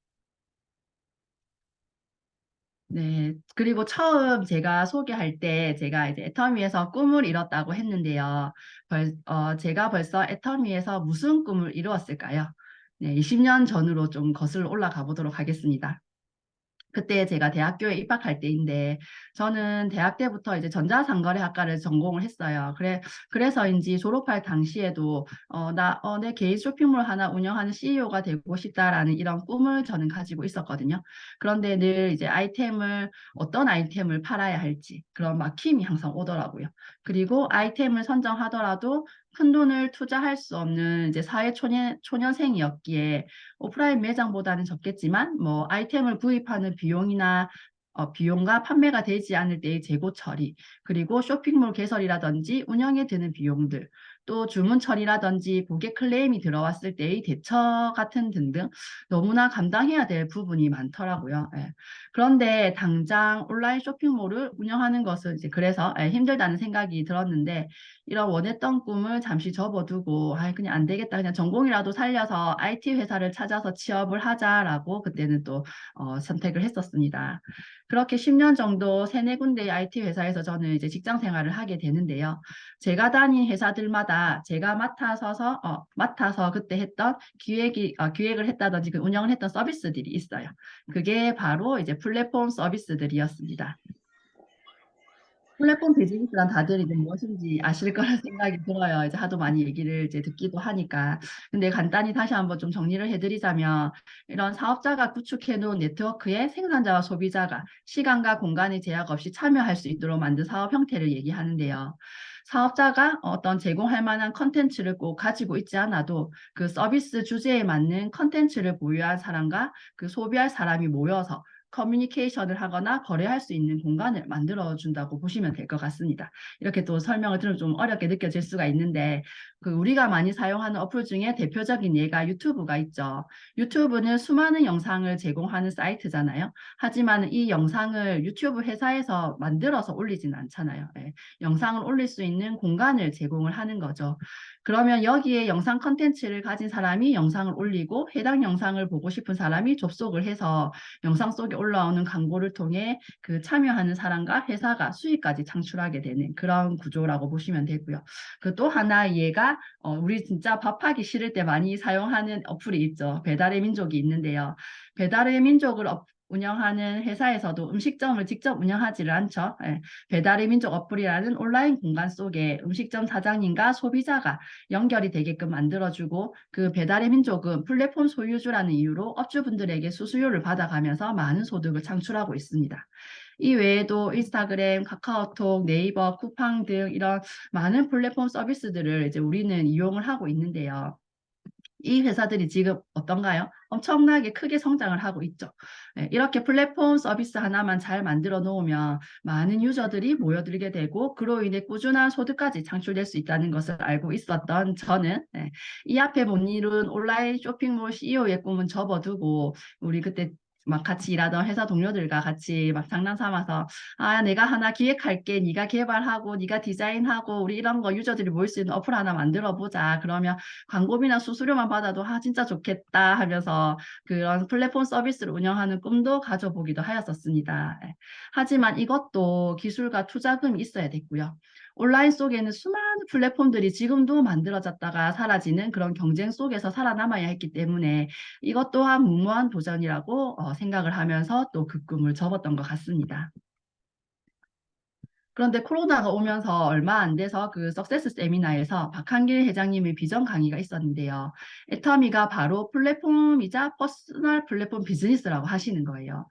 네, 그리고 처음 제가 소개할 때 제가 이제 애터미에서 꿈을 이뤘다고 했는데요. 제가 벌써 애터미에서 무슨 꿈을 이루었을까요? 네, 20년 전으로 좀 거슬러 올라가 보도록 하겠습니다. 그때 제가 대학교에 입학할 때인데 저는 대학 때부터 이제 전자상거래학과를 전공을 했어요. 그래서인지 졸업할 당시에도 내 개인 쇼핑몰 하나 운영하는 CEO가 되고 싶다라는 이런 꿈을 저는 가지고 있었거든요. 그런데 늘 이제 어떤 아이템을 팔아야 할지 그런 막힘이 항상 오더라고요. 그리고 아이템을 선정하더라도 큰 돈을 투자할 수 없는 이제 사회 초년생이었기에 오프라인 매장보다는 적겠지만 뭐 아이템을 구입하는 비용과 판매가 되지 않을 때의 재고 처리, 그리고 쇼핑몰 개설이라든지 운영에 드는 비용들, 또 주문 처리라든지 고객 클레임이 들어왔을 때의 대처 같은 등등 너무나 감당해야 될 부분이 많더라고요. 예. 그런데 당장 온라인 쇼핑몰을 운영하는 것은 이제 그래서 힘들다는 생각이 들었는데 이런 원했던 꿈을 잠시 접어두고 그냥 안 되겠다. 그냥 전공이라도 살려서 IT 회사를 찾아서 취업을 하자라고 그때는 또 선택을 했었습니다. 그렇게 10년 정도 세네 군데의 IT 회사에서 저는 이제 직장 생활을 하게 되는데요. 제가 다닌 회사들마다 제가 맡아서 그때 했던 기획을 했다든지 그 운영을 했던 서비스들이 있어요. 그게 바로 이제 플랫폼 서비스들이었습니다. 플랫폼 비즈니스란 다들 이제 무엇인지 아실 거라 생각이 들어요. 이제 하도 많이 얘기를 이제 듣기도 하니까. 근데 간단히 다시 한번 좀 정리를 해드리자면 이런 사업자가 구축해 놓은 네트워크에 생산자와 소비자가 시간과 공간의 제약 없이 참여할 수 있도록 만든 사업 형태를 얘기하는데요. 사업자가 어떤 제공할 만한 컨텐츠를 꼭 가지고 있지 않아도 그 서비스 주제에 맞는 컨텐츠를 보유한 사람과 그 소비할 사람이 모여서 커뮤니케이션을 하거나 거래할 수 있는 공간을 만들어준다고 보시면 될 것 같습니다. 이렇게 또 설명을 들으면 좀 어렵게 느껴질 수가 있는데 우리가 많이 사용하는 어플 중에 대표적인 예가 유튜브가 있죠. 유튜브는 수많은 영상을 제공하는 사이트잖아요. 하지만 이 영상을 유튜브 회사에서 만들어서 올리진 않잖아요. 예. 영상을 올릴 수 있는 공간을 제공을 하는 거죠. 그러면 여기에 영상 컨텐츠를 가진 사람이 영상을 올리고 해당 영상을 보고 싶은 사람이 접속을 해서 영상 속에 올라오는 광고를 통해 그 참여하는 사람과 회사가 수익까지 창출하게 되는 그런 구조라고 보시면 되고요. 그 또 하나 예가 우리 진짜 밥하기 싫을 때 많이 사용하는 어플이 있죠. 배달의 민족이 있는데요. 배달의 민족을 운영하는 회사에서도 음식점을 직접 운영하지를 않죠. 예. 배달의 민족 어플이라는 온라인 공간 속에 음식점 사장님과 소비자가 연결이 되게끔 만들어주고 그 배달의 민족은 플랫폼 소유주라는 이유로 업주분들에게 수수료를 받아가면서 많은 소득을 창출하고 있습니다. 이 외에도 인스타그램, 카카오톡, 네이버, 쿠팡 등 이런 많은 플랫폼 서비스들을 이제 우리는 이용을 하고 있는데요. 이 회사들이 지금 어떤가요? 엄청나게 크게 성장을 하고 있죠. 네, 이렇게 플랫폼 서비스 하나만 잘 만들어 놓으면 많은 유저들이 모여들게 되고 그로 인해 꾸준한 소득까지 창출될 수 있다는 것을 알고 있었던 저는 이 앞에 못 이룬 온라인 쇼핑몰 CEO의 꿈은 접어두고 우리 그때 막 같이 일하던 회사 동료들과 같이 막 장난 삼아서 아 내가 하나 기획할게 네가 개발하고 네가 디자인하고 우리 이런 거 유저들이 모일 수 있는 어플 하나 만들어 보자 그러면 광고비나 수수료만 받아도 아 진짜 좋겠다 하면서 그런 플랫폼 서비스를 운영하는 꿈도 가져보기도 하였었습니다. 하지만 이것도 기술과 투자금이 있어야 됐고요. 온라인 속에는 수많은 플랫폼들이 지금도 만들어졌다가 사라지는 그런 경쟁 속에서 살아남아야 했기 때문에 이것 또한 무모한 도전이라고 생각을 하면서 또 그 꿈을 접었던 것 같습니다. 그런데 코로나가 오면서 얼마 안 돼서 그 석세스 세미나에서 박한길 회장님의 비전 강의가 있었는데요. 애터미가 바로 플랫폼이자 퍼스널 플랫폼 비즈니스라고 하시는 거예요.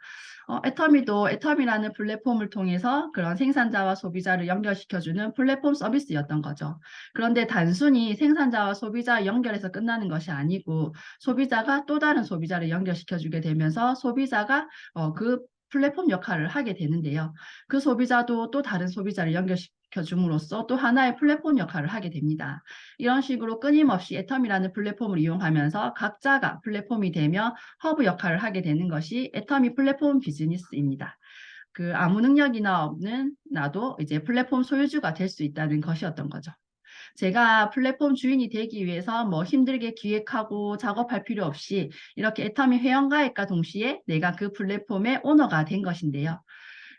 애터미도 애터미라는 플랫폼을 통해서 그런 생산자와 소비자를 연결시켜주는 플랫폼 서비스였던 거죠. 그런데 단순히 생산자와 소비자 연결해서 끝나는 것이 아니고 소비자가 또 다른 소비자를 연결시켜주게 되면서 소비자가 그 플랫폼 역할을 하게 되는데요. 그 소비자도 또 다른 소비자를 연결시켜 줌으로써 또 하나의 플랫폼 역할을 하게 됩니다. 이런 식으로 끊임없이 애터미라는 플랫폼을 이용하면서 각자가 플랫폼이 되며 허브 역할을 하게 되는 것이 애터미 플랫폼 비즈니스입니다. 그 아무 능력이나 없는 나도 이제 플랫폼 소유주가 될 수 있다는 것이었던 거죠. 제가 플랫폼 주인이 되기 위해서 뭐 힘들게 기획하고 작업할 필요 없이 이렇게 애터미 회원가입과 동시에 내가 그 플랫폼의 오너가 된 것인데요.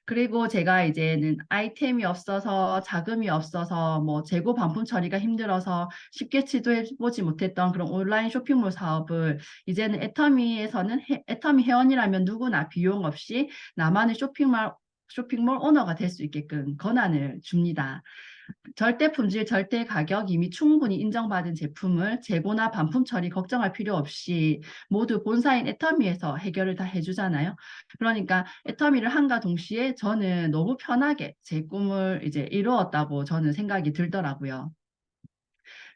그리고 제가 이제는 아이템이 없어서 자금이 없어서 뭐 재고 반품 처리가 힘들어서 쉽게 시도해보지 못했던 그런 온라인 쇼핑몰 사업을 이제는 애터미에서는 애터미 회원이라면 누구나 비용 없이 나만의 쇼핑몰 오너가 될 수 있게끔 권한을 줍니다. 절대 품질, 절대 가격 이미 충분히 인정받은 제품을 재고나 반품 처리 걱정할 필요 없이 모두 본사인 애터미에서 해결을 다 해주잖아요. 그러니까 애터미를 한가 동시에 저는 너무 편하게 제 꿈을 이제 이루었다고 저는 생각이 들더라고요.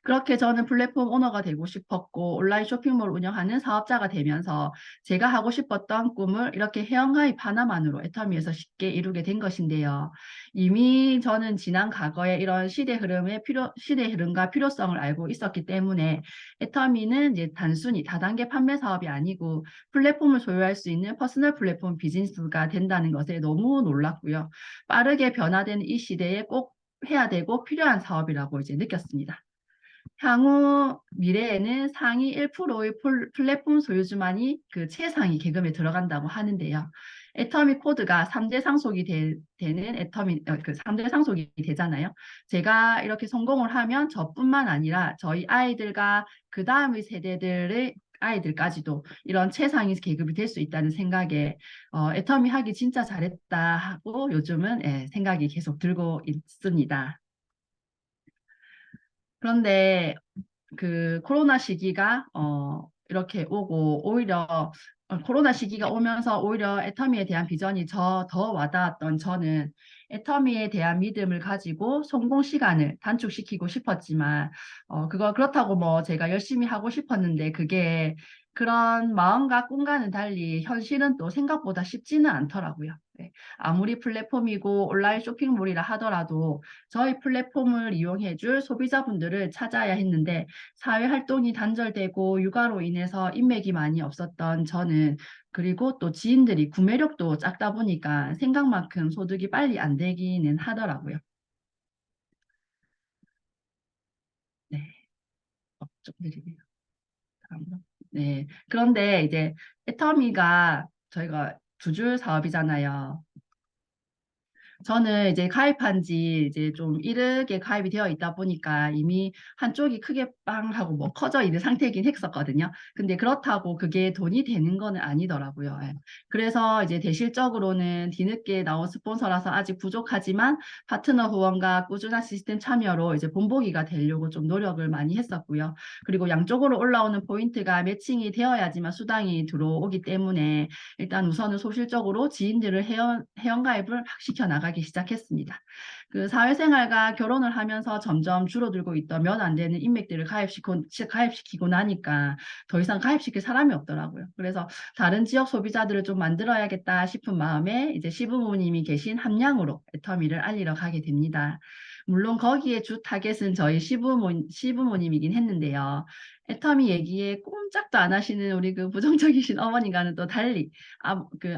그렇게 저는 플랫폼 오너가 되고 싶었고 온라인 쇼핑몰 운영하는 사업자가 되면서 제가 하고 싶었던 꿈을 이렇게 회원가입 하나만으로 애터미에서 쉽게 이루게 된 것인데요. 이미 저는 지난 과거에 이런 시대 흐름과 필요성을 알고 있었기 때문에 애터미는 이제 단순히 다단계 판매 사업이 아니고 플랫폼을 소유할 수 있는 퍼스널 플랫폼 비즈니스가 된다는 것에 너무 놀랐고요. 빠르게 변화되는 이 시대에 꼭 해야 되고 필요한 사업이라고 이제 느꼈습니다. 향후 미래에는 상위 1%의 플랫폼 소유주만이 그 최상위 계급에 들어간다고 하는데요. 애터미 코드가 3대 상속이 되는 애터미 그 3대 상속이 되잖아요. 제가 이렇게 성공을 하면 저뿐만 아니라 저희 아이들과 그 다음의 세대들의 아이들까지도 이런 최상위 계급이 될 수 있다는 생각에 애터미 하기 진짜 잘했다 하고 요즘은 생각이 계속 들고 있습니다. 그런데 그 코로나 시기가 이렇게 오고 오히려 코로나 시기가 오면서 오히려 애터미에 대한 비전이 더 와닿았던 저는 애터미에 대한 믿음을 가지고 성공 시간을 단축시키고 싶었지만 그렇다고 뭐 제가 열심히 하고 싶었는데 그게 그런 마음과 꿈과는 달리 현실은 또 생각보다 쉽지는 않더라고요. 네. 아무리 플랫폼이고 온라인 쇼핑몰이라 하더라도 저희 플랫폼을 이용해 줄 소비자분들을 찾아야 했는데 사회 활동이 단절되고 육아로 인해서 인맥이 많이 없었던 저는 그리고 또 지인들이 구매력도 작다 보니까 생각만큼 소득이 빨리 안 되기는 하더라고요. 네, 좀 느리네요. 다음으로. 네, 그런데 이제 애터미가 저희가 두 줄 사업이잖아요. 저는 이제 가입한 지 이제 좀 이르게 가입이 되어 있다 보니까 이미 한쪽이 크게 빵 하고 뭐 커져 있는 상태이긴 했었거든요. 근데 그렇다고 그게 돈이 되는 거는 아니더라고요. 예. 그래서 이제 대실적으로는 뒤늦게 나온 스폰서라서 아직 부족하지만 파트너 후원과 꾸준한 시스템 참여로 이제 본보기가 되려고 좀 노력을 많이 했었고요. 그리고 양쪽으로 올라오는 포인트가 매칭이 되어야지만 수당이 들어오기 때문에 일단 우선은 소실적으로 지인들을 회원가입을 막 시켜 나가기 시작했습니다. 그 사회생활과 결혼을 하면서 점점 줄어들고 있던 몇 안 되는 인맥들을 가입시키고 나니까 더 이상 가입시킬 사람이 없더라고요. 그래서 다른 지역 소비자들을 좀 만들어야겠다 싶은 마음에 이제 시부모님이 계신 함양으로 애터미를 알리러 가게 됩니다. 물론 거기에 주 타겟은 저희 시부모님이긴 했는데요. 애터미 얘기에 꼼짝도 안 하시는 우리 그 부정적이신 어머니과는 또 달리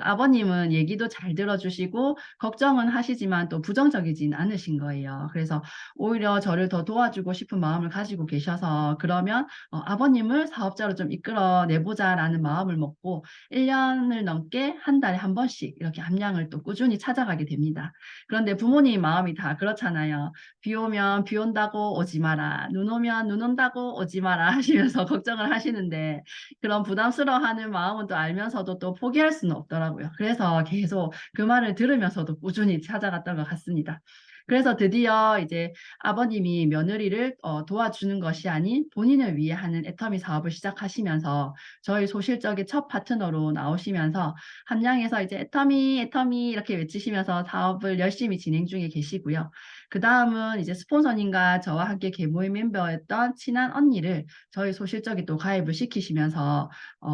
아버님은 얘기도 잘 들어주시고 걱정은 하시지만 또 부정적이진 않으신 거예요. 그래서 오히려 저를 더 도와주고 싶은 마음을 가지고 계셔서 그러면 아버님을 사업자로 좀 이끌어 내보자라는 마음을 먹고 1년을 넘게 한 달에 한 번씩 이렇게 함양을 또 꾸준히 찾아가게 됩니다. 그런데 부모님 마음이 다 그렇잖아요. 비 오면 비 온다고 오지 마라. 눈 오면 눈 온다고 오지 마라 하시면서 걱정을 하시는데 그런 부담스러워하는 마음은 또 알면서도 또 포기할 수는 없더라고요. 그래서 계속 그 말을 들으면서도 꾸준히 찾아갔던 것 같습니다. 그래서 드디어 이제 아버님이 며느리를 도와주는 것이 아닌 본인을 위해 하는 애터미 사업을 시작하시면서 저희 소실적인 첫 파트너로 나오시면서 함양에서 이제 애터미 이렇게 외치시면서 사업을 열심히 진행 중에 계시고요. 그 다음은 이제 스폰서님과 저와 함께 계모임 멤버였던 친한 언니를 저희 소실적이 또 가입을 시키시면서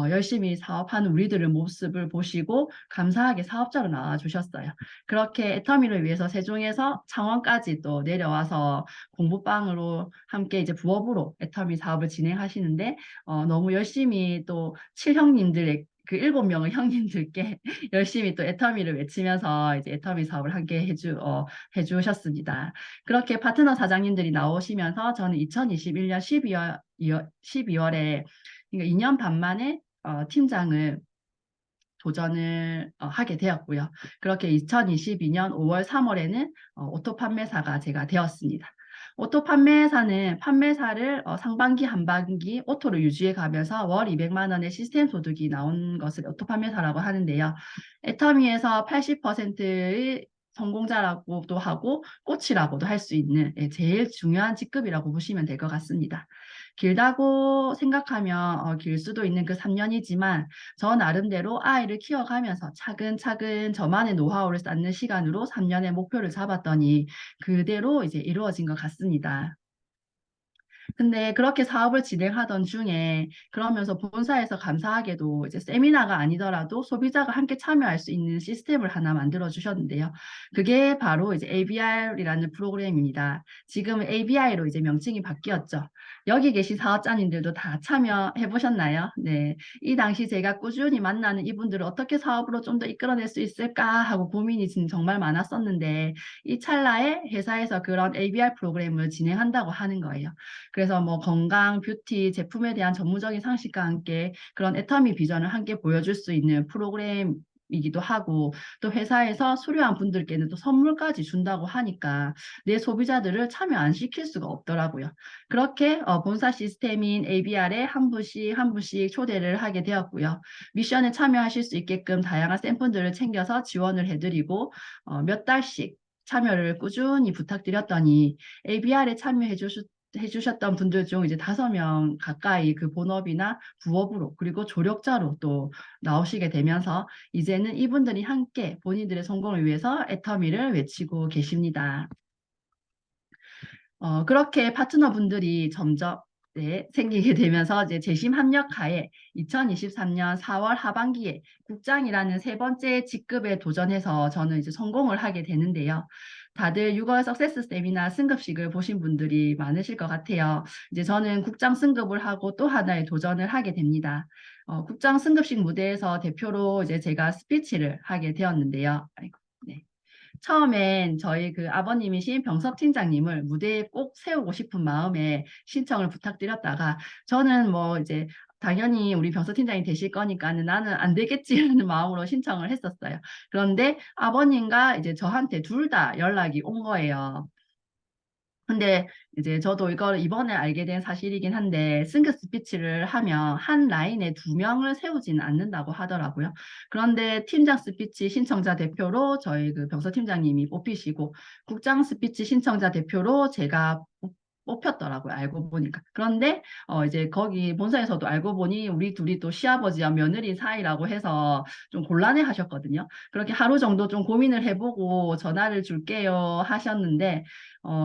열심히 사업하는 우리들의 모습을 보시고 감사하게 사업자로 나와주셨어요. 그렇게 애터미를 위해서 세종에서 창원까지 또 내려와서 공부방으로 함께 이제 부업으로 애터미 사업을 진행하시는데 너무 열심히 또 칠형님들의 그 7명의 형님들께 열심히 또 애터미를 외치면서 이제 애터미 사업을 함께 해주셨습니다. 그렇게 파트너 사장님들이 나오시면서 저는 2021년 12월에 그러니까 2년 반 만에 팀장을 도전을 하게 되었고요. 그렇게 2022년 5월, 3월에는 오토 판매사가 제가 되었습니다. 오토 판매사는 판매사를 상반기, 한반기 오토로 유지해 가면서 월 200만 원의 시스템 소득이 나온 것을 오토 판매사라고 하는데요. 애터미에서 80%의 성공자라고도 하고 꽃이라고도 할 수 있는 제일 중요한 직급이라고 보시면 될 것 같습니다. 길다고 생각하면 길 수도 있는 그 3년이지만 저 나름대로 아이를 키워가면서 차근차근 저만의 노하우를 쌓는 시간으로 3년의 목표를 잡았더니 그대로 이제 이루어진 것 같습니다. 근데 그렇게 사업을 진행하던 중에 그러면서 본사에서 감사하게도 이제 세미나가 아니더라도 소비자가 함께 참여할 수 있는 시스템을 하나 만들어 주셨는데요. 그게 바로 이제 ABR이라는 프로그램입니다. 지금 ABI로 이제 명칭이 바뀌었죠. 여기 계신 사업자님들도 다 참여해 보셨나요? 네. 이 당시 제가 꾸준히 만나는 이분들을 어떻게 사업으로 좀 더 이끌어낼 수 있을까 하고 고민이 정말 많았었는데 이 찰나에 회사에서 그런 ABR 프로그램을 진행한다고 하는 거예요. 그래서 뭐 건강, 뷰티, 제품에 대한 전문적인 상식과 함께 그런 애터미 비전을 함께 보여줄 수 있는 프로그램이기도 하고 또 회사에서 수료한 분들께는 또 선물까지 준다고 하니까 내 소비자들을 참여 안 시킬 수가 없더라고요. 그렇게 본사 시스템인 ABR에 한 분씩 초대를 하게 되었고요. 미션에 참여하실 수 있게끔 다양한 샘플들을 챙겨서 지원을 해드리고 몇 달씩 참여를 꾸준히 부탁드렸더니 ABR에 해주셨던 분들 중 이제 5명 가까이 그 본업이나 부업으로 그리고 조력자로 또 나오시게 되면서 이제는 이분들이 함께 본인들의 성공을 위해서 애터미를 외치고 계십니다. 그렇게 파트너분들이 점점 생기게 되면서 이제 재심 합력하에 2023년 4월 하반기에 국장이라는 3번째 직급에 도전해서 저는 이제 성공을 하게 되는데요. 다들 6월 석세스 세미나 승급식을 보신 분들이 많으실 것 같아요. 이제 저는 국장 승급을 하고 또 하나의 도전을 하게 됩니다. 국장 승급식 무대에서 대표로 이제 제가 스피치를 하게 되었는데요. 네. 처음엔 저희 그 아버님이신 병섭 팀장님을 무대에 꼭 세우고 싶은 마음에 신청을 부탁드렸다가 저는 뭐 이제 당연히 우리 병서팀장이 되실 거니까는 나는 안 되겠지라는 마음으로 신청을 했었어요. 그런데 아버님과 이제 저한테 둘 다 연락이 온 거예요. 근데 이제 저도 이걸 이번에 알게 된 사실이긴 한데 승급 스피치를 하면 한 라인에 2명을 세우지는 않는다고 하더라고요. 그런데 팀장 스피치 신청자 대표로 저희 그 병서 팀장님이 뽑히시고 국장 스피치 신청자 대표로 제가 뽑혔더라고요. 알고 보니까. 그런데 이제 거기 본사에서도 알고 보니 우리 둘이 또 시아버지와 며느리 사이라고 해서 좀 곤란해 하셨거든요. 그렇게 하루 정도 좀 고민을 해보고 전화를 줄게요 하셨는데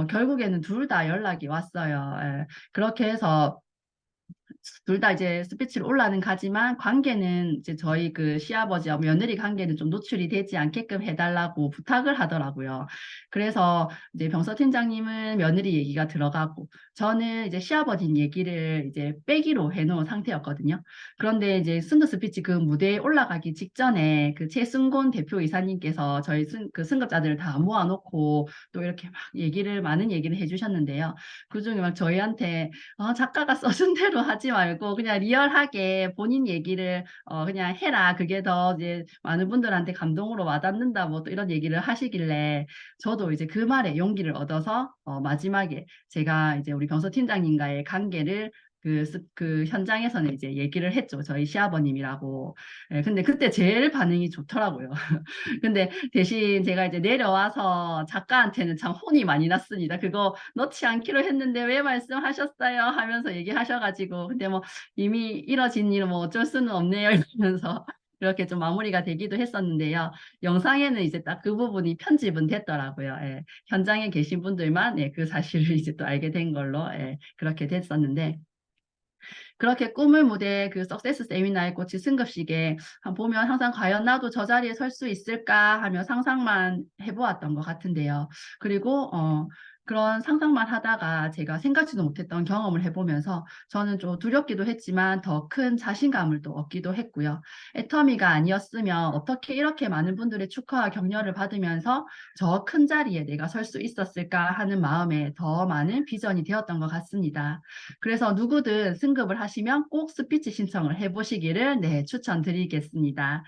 결국에는 둘 다 연락이 왔어요. 예. 그렇게 해서 둘 다 이제 스피치를 올라는 가지만 관계는 이제 저희 그 시아버지와 며느리 관계는 좀 노출이 되지 않게끔 해달라고 부탁을 하더라고요. 그래서 이제 병서 팀장님은 며느리 얘기가 들어가고 저는 이제 시아버지 얘기를 이제 빼기로 해놓은 상태였거든요. 그런데 이제 승급 스피치 그 무대에 올라가기 직전에 그 최승곤 대표이사님께서 저희 그 승급자들을 다 모아놓고 또 이렇게 막 많은 얘기를 해주셨는데요. 그중에 막 저희한테 작가가 써준 대로 하지 말고 그냥 리얼하게 본인 얘기를 그냥 해라. 그게 더 이제 많은 분들한테 감동으로 와닿는다. 뭐 또 이런 얘기를 하시길래 저도 이제 그 말에 용기를 얻어서 마지막에 제가 이제 우리 병서 팀장님과의 관계를 그 현장에서는 이제 얘기를 했죠. 저희 시아버님이라고. 예, 근데 그때 제일 반응이 좋더라고요. 근데 대신 제가 이제 내려와서 작가한테는 참 혼이 많이 났습니다. 그거 넣지 않기로 했는데 왜 말씀하셨어요? 하면서 얘기하셔가지고 근데 뭐 이미 이뤄진 일 뭐 어쩔 수는 없네요 이러면서 그렇게 좀 마무리가 되기도 했었는데요. 영상에는 이제 딱 그 부분이 편집은 됐더라고요. 예, 현장에 계신 분들만 그 사실을 이제 또 알게 된 걸로 그렇게 됐었는데 그렇게 꿈을 무대 그 석세스 세미나의 꽃이 승급식에 보면 항상 과연 나도 저 자리에 설 수 있을까 하며 상상만 해보았던 것 같은데요. 그리고 그런 상상만 하다가 제가 생각지도 못했던 경험을 해보면서 저는 좀 두렵기도 했지만 더 큰 자신감을 또 얻기도 했고요. 애터미가 아니었으면 어떻게 이렇게 많은 분들의 축하와 격려를 받으면서 저 큰 자리에 내가 설 수 있었을까 하는 마음에 더 많은 비전이 되었던 것 같습니다. 그래서 누구든 승급을 하시면 꼭 스피치 신청을 해보시기를 추천드리겠습니다.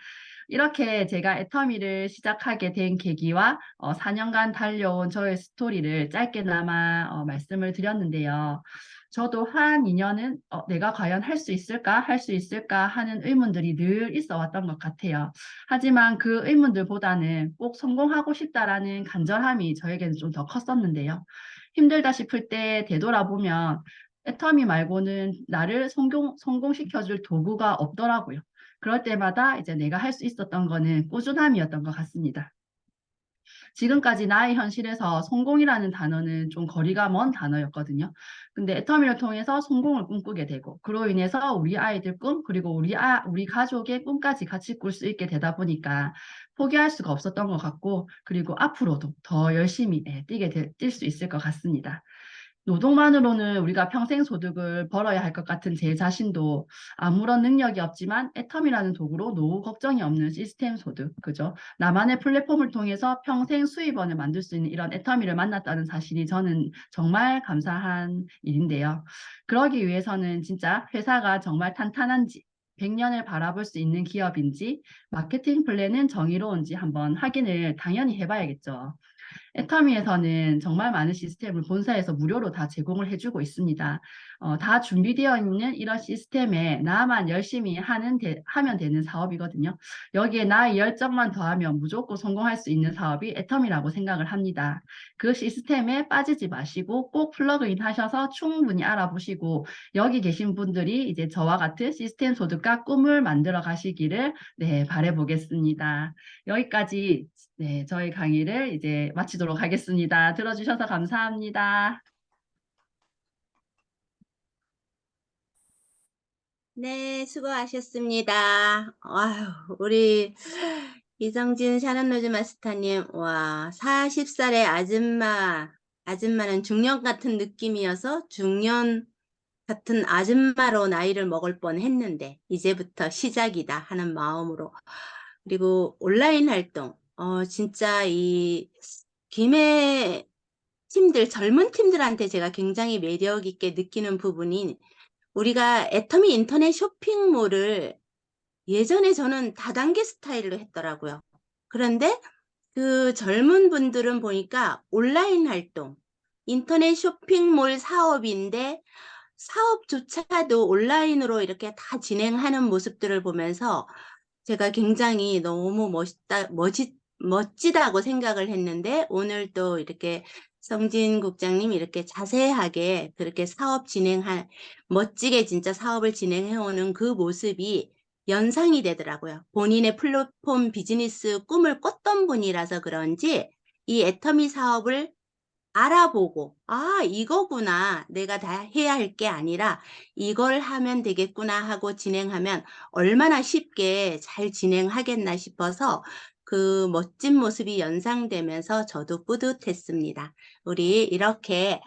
이렇게 제가 애터미를 시작하게 된 계기와 4년간 달려온 저의 스토리를 짧게나마 말씀을 드렸는데요. 저도 한 2년은 내가 과연 할 수 있을까? 할 수 있을까? 하는 의문들이 늘 있어 왔던 것 같아요. 하지만 그 의문들보다는 꼭 성공하고 싶다라는 간절함이 저에게는 좀 더 컸었는데요. 힘들다 싶을 때 되돌아보면 애터미 말고는 나를 성공시켜줄 도구가 없더라고요. 그럴 때마다 이제 내가 할 수 있었던 거는 꾸준함이었던 것 같습니다. 지금까지 나의 현실에서 성공이라는 단어는 좀 거리가 먼 단어였거든요. 근데 애터미를 통해서 성공을 꿈꾸게 되고 그로 인해서 우리 아이들 꿈 그리고 우리 가족의 꿈까지 같이 꿀 수 있게 되다 보니까 포기할 수가 없었던 것 같고 그리고 앞으로도 더 열심히 뛸 수 있을 것 같습니다. 노동만으로는 우리가 평생 소득을 벌어야 할 것 같은 제 자신도 아무런 능력이 없지만 애텀이라는 도구로 노후 걱정이 없는 시스템 소득, 그죠? 나만의 플랫폼을 통해서 평생 수입원을 만들 수 있는 이런 애터미를 만났다는 사실이 저는 정말 감사한 일인데요. 그러기 위해서는 진짜 회사가 정말 탄탄한지 100년을 바라볼 수 있는 기업인지 마케팅 플랜은 정의로운지 한번 확인을 당연히 해봐야겠죠. 애터미에서는 정말 많은 시스템을 본사에서 무료로 다 제공을 해주고 있습니다. 다 준비되어 있는 이런 시스템에 나만 열심히 하면 되는 사업이거든요. 여기에 나의 열정만 더하면 무조건 성공할 수 있는 사업이 애터미라고 생각을 합니다. 그 시스템에 빠지지 마시고 꼭 플러그인 하셔서 충분히 알아보시고 여기 계신 분들이 이제 저와 같은 시스템 소득과 꿈을 만들어 가시기를 바라보겠습니다. 여기까지 저희 강의를 이제 마치도록 하겠습니다. 들어주셔서 감사합니다. 네, 수고하셨습니다. 아유, 우리 이성진 샤론로즈 마스터님, 와, 40살의 아줌마는 중년 같은 느낌이어서 중년 같은 아줌마로 나이를 먹을 뻔 했는데, 이제부터 시작이다 하는 마음으로. 그리고 온라인 활동, 진짜 이 김해 팀들, 젊은 팀들한테 제가 굉장히 매력 있게 느끼는 부분이 우리가 애터미 인터넷 쇼핑몰을 예전에 저는 다단계 스타일로 했더라고요. 그런데 그 젊은 분들은 보니까 온라인 활동, 인터넷 쇼핑몰 사업인데 사업조차도 온라인으로 이렇게 다 진행하는 모습들을 보면서 제가 굉장히 너무 멋지다고 생각을 했는데 오늘 또 이렇게 성진 국장님 이렇게 자세하게 그렇게 멋지게 진짜 사업을 진행해 오는 그 모습이 연상이 되더라고요. 본인의 플랫폼 비즈니스 꿈을 꿨던 분이라서 그런지 이 애터미 사업을 알아보고, 아, 이거구나. 내가 다 해야 할 게 아니라 이걸 하면 되겠구나 하고 진행하면 얼마나 쉽게 잘 진행하겠나 싶어서 그 멋진 모습이 연상되면서 저도 뿌듯했습니다. 우리 이렇게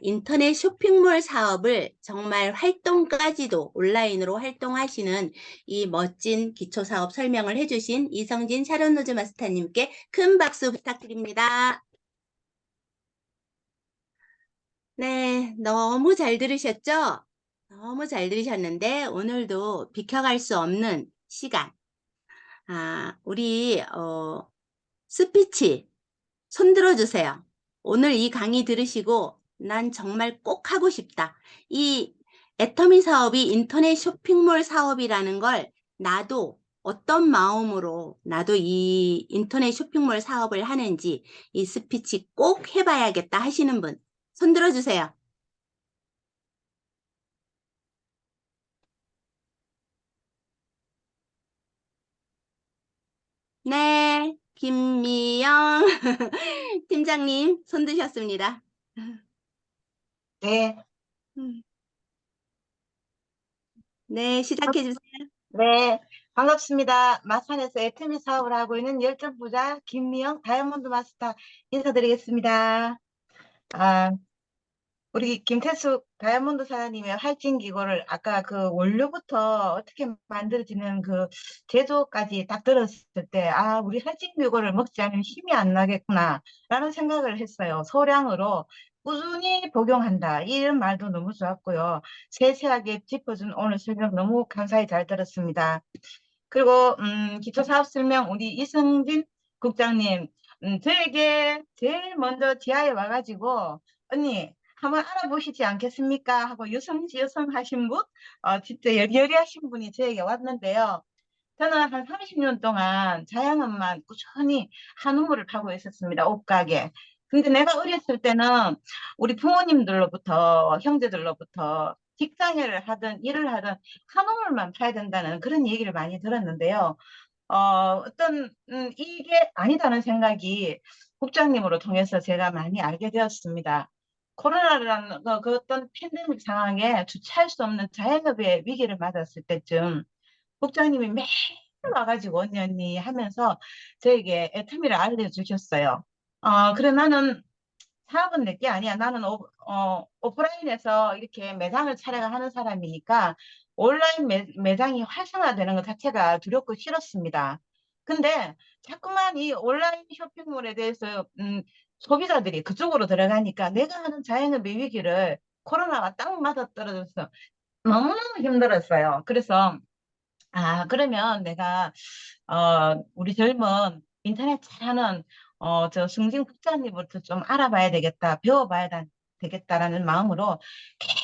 인터넷 쇼핑몰 사업을 정말 활동까지도 온라인으로 활동하시는 이 멋진 기초사업 설명을 해주신 이성진 샤론로즈 마스터님께 큰 박수 부탁드립니다. 네, 너무 잘 들으셨죠? 너무 잘 들으셨는데 오늘도 비켜갈 수 없는 시간. 우리 스피치 손 들어주세요. 오늘 이 강의 들으시고 난 정말 꼭 하고 싶다. 이 애터미 사업이 인터넷 쇼핑몰 사업이라는 걸 나도 어떤 마음으로 나도 이 인터넷 쇼핑몰 사업을 하는지 이 스피치 꼭 해봐야겠다 하시는 분 손 들어주세요. 네, 김미영 팀장님 손 드셨습니다. 네, 음, 네, 시작해 주세요. 네, 반갑습니다. 마산에서 애터미 사업을 하고 있는 열정 부자 김미영 다이아몬드 마스터 인사드리겠습니다. 아, 우리 김태숙 다이아몬드 사장님의 활진 기고를 아까 그 원료부터 어떻게 만들어지는 그 제조까지 딱 들었을 때, 우리 활진 기고를 먹지 않으면 힘이 안 나겠구나, 라는 생각을 했어요. 소량으로 꾸준히 복용한다. 이런 말도 너무 좋았고요. 세세하게 짚어준 오늘 설명 너무 감사히 잘 들었습니다. 그리고 기초사업 설명 우리 이성진 국장님, 저에게 제일 먼저 지하에 와가지고 언니 한번 알아보시지 않겠습니까 하고 여성 하신 분, 진짜 여리여리하신 분이 저에게 왔는데요. 저는 한 30년 동안 자영업만 꾸준히 한우물을 파고 있었습니다. 옷가게. 근데 내가 어렸을 때는 우리 부모님들로부터, 형제들로부터 직장을 하든 일을 하든 한우물만 파야 된다는 그런 얘기를 많이 들었는데요. 이게 아니다는 생각이 국장님으로 통해서 제가 많이 알게 되었습니다. 코로나라는 그 어떤 팬데믹 상황에 주체할 수 없는 자영업의 위기를 맞았을 때쯤 국장님이 매일 와가지고 언니 하면서 저에게 애터미를 알려주셨어요. 그래 나는 사업은 내게 아니야. 나는 오프라인에서 이렇게 매장을 차려가는 사람이니까 온라인 매장이 활성화되는 것 자체가 두렵고 싫었습니다. 근데 자꾸만 이 온라인 쇼핑몰에 대해서 소비자들이 그쪽으로 들어가니까 내가 하는 자영업의 위기를 코로나가 딱 맞아떨어져서 너무너무 힘들었어요. 그래서 그러면 내가, 우리 젊은 인터넷 잘하는, 저 승진 국장님부터 좀 알아봐야 되겠다, 되겠다라는 마음으로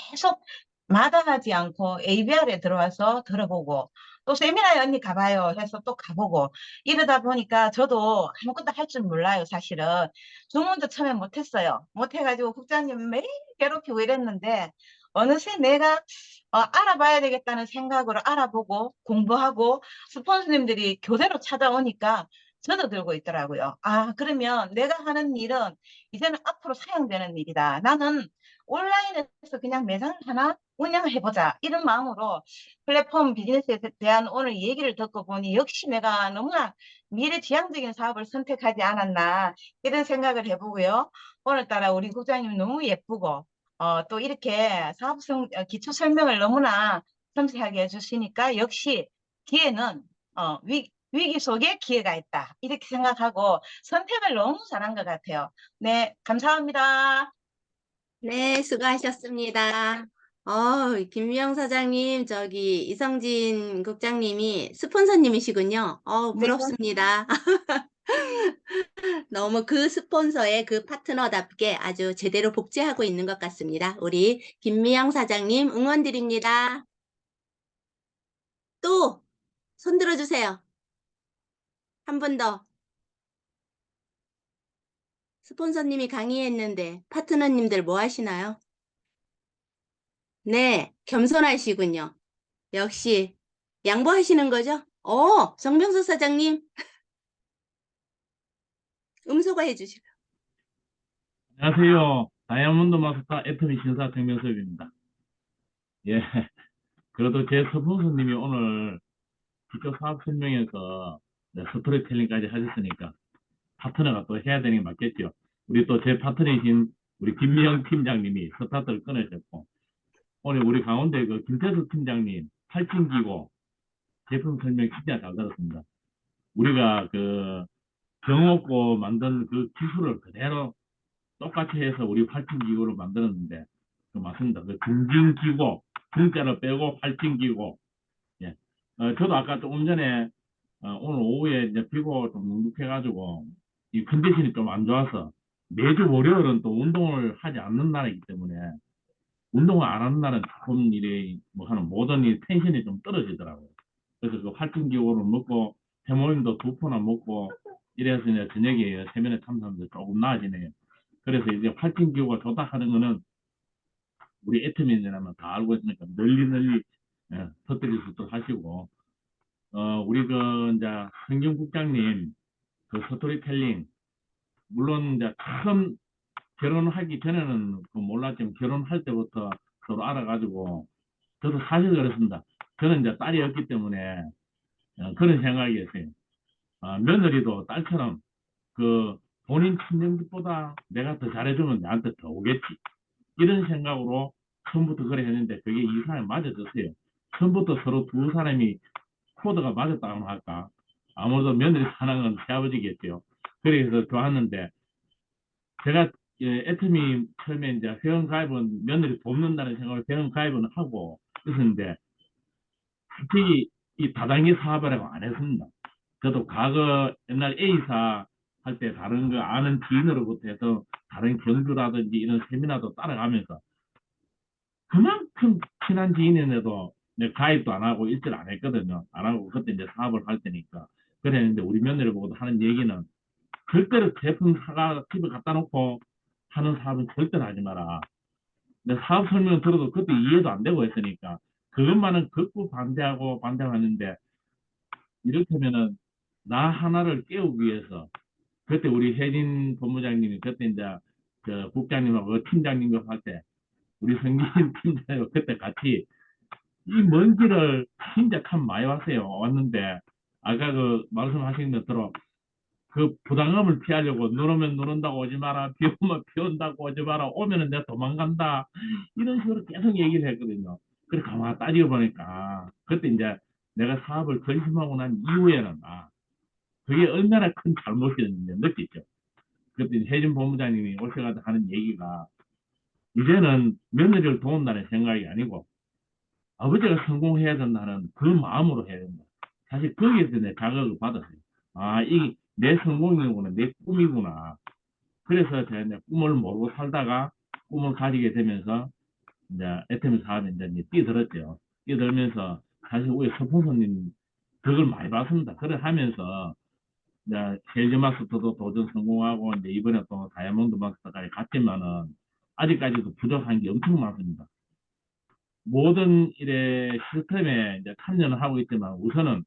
계속 마다하지 않고 ABR에 들어와서 들어보고, 또 세미나에 언니 가봐요 해서 또 가보고, 이러다 보니까 저도 아무것도 할 줄 몰라요, 사실은. 주문도 처음에 못했어요. 못해가지고 국장님 매일 괴롭히고 이랬는데, 어느새 내가 알아봐야 되겠다는 생각으로 알아보고 공부하고 스폰서님들이 교대로 찾아오니까 저도 들고 있더라고요. 그러면 내가 하는 일은 이제는 앞으로 사용되는 일이다. 나는 온라인에서 그냥 매장 하나 운영해보자. 이런 마음으로 플랫폼 비즈니스에 대한 오늘 얘기를 듣고 보니 역시 내가 너무나 미래지향적인 사업을 선택하지 않았나 이런 생각을 해보고요. 오늘따라 우리 국장님 너무 예쁘고 또 이렇게 기초 설명을 너무나 섬세하게 해주시니까 역시 기회는 위기 속에 기회가 있다. 이렇게 생각하고 선택을 너무 잘한 것 같아요. 네, 감사합니다. 네, 수고하셨습니다. 김미영 사장님, 저기 이성진 국장님이 스폰서님이시군요. 네, 부럽습니다. 너무 그 스폰서의 그 파트너답게 아주 제대로 복제하고 있는 것 같습니다. 우리 김미영 사장님 응원드립니다. 또 손 들어주세요. 한 분 더. 스폰서님이 강의했는데 파트너님들 뭐 하시나요? 네, 겸손하시군요. 역시 양보하시는 거죠? 정병수 사장님 음소거 해주시고. 안녕하세요. 다이아몬드 마스터 애터미 신사 정명섭입니다. 예, 그래도 제 스폰서님이 오늘 직접 사업 설명에서 스토리텔링까지 하셨으니까 파트너가 또 해야 되는 게 맞겠죠. 우리 또 제 파트너이신 우리 김미영 팀장님이 스타트를 끊으셨고, 오늘 우리 가운데 그 김태수 팀장님 8층 기고 제품 설명 진짜 잘 들었습니다. 우리가 그 경옥고 만든 그 기술을 그대로 똑같이 해서 우리 활동기구를 만들었는데, 맞습니다. 그 중진기구, 중자를 빼고 활동기구. 예. 저도 아까 조금 전에, 오늘 오후에 이제 비가 좀 눅눅해가지고, 이 컨디션이 좀 안 좋아서, 매주 월요일은 또 운동을 하지 않는 날이기 때문에, 운동을 안 하는 날은 조금 이래, 뭐 하는 모든 이 텐션이 좀 떨어지더라고요. 그래서 그 활동기구를 먹고, 해모임도 2포나 먹고, 이래서 이제 저녁에 세면에 참석하면서 조금 나아지네요. 그래서 이제 활동기구가 좋다 하는 거는 우리 애터미인이라면 다 알고 있으니까 널리 터뜨릴 수 있도록 하시고, 우리 그 이제 성경 국장님 그 스토리텔링, 물론 이제 처음 결혼하기 전에는 그 몰랐지만 결혼할 때부터 서로 알아가지고, 저도 사실 그렇습니다. 저는 이제 딸이 없기 때문에 그런 생각이었어요. 며느리도 딸처럼 그 본인 친정집보다 내가 더 잘해주면 나한테 더 오겠지, 이런 생각으로 처음부터 그래 했는데 그게 이 사람이 맞아졌어요. 처음부터 서로 두 사람이 코드가 맞았다고 할까. 아무래도 며느리 사랑은 새아버지겠죠. 그래서 좋았는데, 제가 애터미 처음에 이제 회원가입은 며느리 돕는다는 생각으로 회원가입은 하고 있었는데, 솔직히 이 다단계 사업이라고 안 했습니다. 저도 과거 옛날 A사 할 때 다른 거 아는 지인으로부터 해서 다른 경주라든지 이런 세미나도 따라가면서 그만큼 친한 지인인데도 내가 가입도 안 하고 일절 안 했거든요. 안 하고 그때 이제 사업을 할 때니까. 그랬는데 우리 며느리 보고도 하는 얘기는, 절대로 제품 사가 집에 갖다 놓고 하는 사업은 절대로 하지 마라. 근데 사업 설명 들어도 그때 이해도 안 되고 했으니까 그것만은 극구 반대하고 하는데, 이렇다면은 나 하나를 깨우기 위해서, 그때 우리 혜진 본부장님이 그때 이제 그 국장님하고 그 팀장님과 할 때 우리 성진 팀장님과 그때 같이 이 먼 길을 진짜 참 많이 왔는데, 아까 그 말씀하신 것처럼 그 부담감을 피하려고 눈 오면 눈 온다고 오지 마라, 비 오면 비 온다고 오지 마라, 오면은 내가 도망간다, 이런 식으로 계속 얘기를 했거든요. 그래 가만 따지고 보니까 그때 이제 내가 사업을 결심하고 난 이후에는 그게 얼마나 큰 잘못이었는지 느꼈죠. 그때 혜진 본부장님이 오셔가지고 하는 얘기가, 이제는 며느리를 도운다는 생각이 아니고 아버지가 성공해야 된다는 그 마음으로 해야 된다. 사실 거기에서 내 자극을 받았어요. 이게 내 성공이구나, 내 꿈이구나. 그래서 제가 이제 꿈을 모르고 살다가 꿈을 가지게 되면서 이제 애터미 사업에 이제 뛰어들었죠. 뛰어들면서 사실 우리 스폰서님 덕을 많이 봤습니다. 그래 하면서 이제 헬즈 마스터도 도전 성공하고 이제 이번에 또 다이아몬드 마스터까지 갔지만은 아직까지도 부족한 게 엄청 많습니다. 모든 일의 시스템에 이제 참여를 하고 있지만 우선은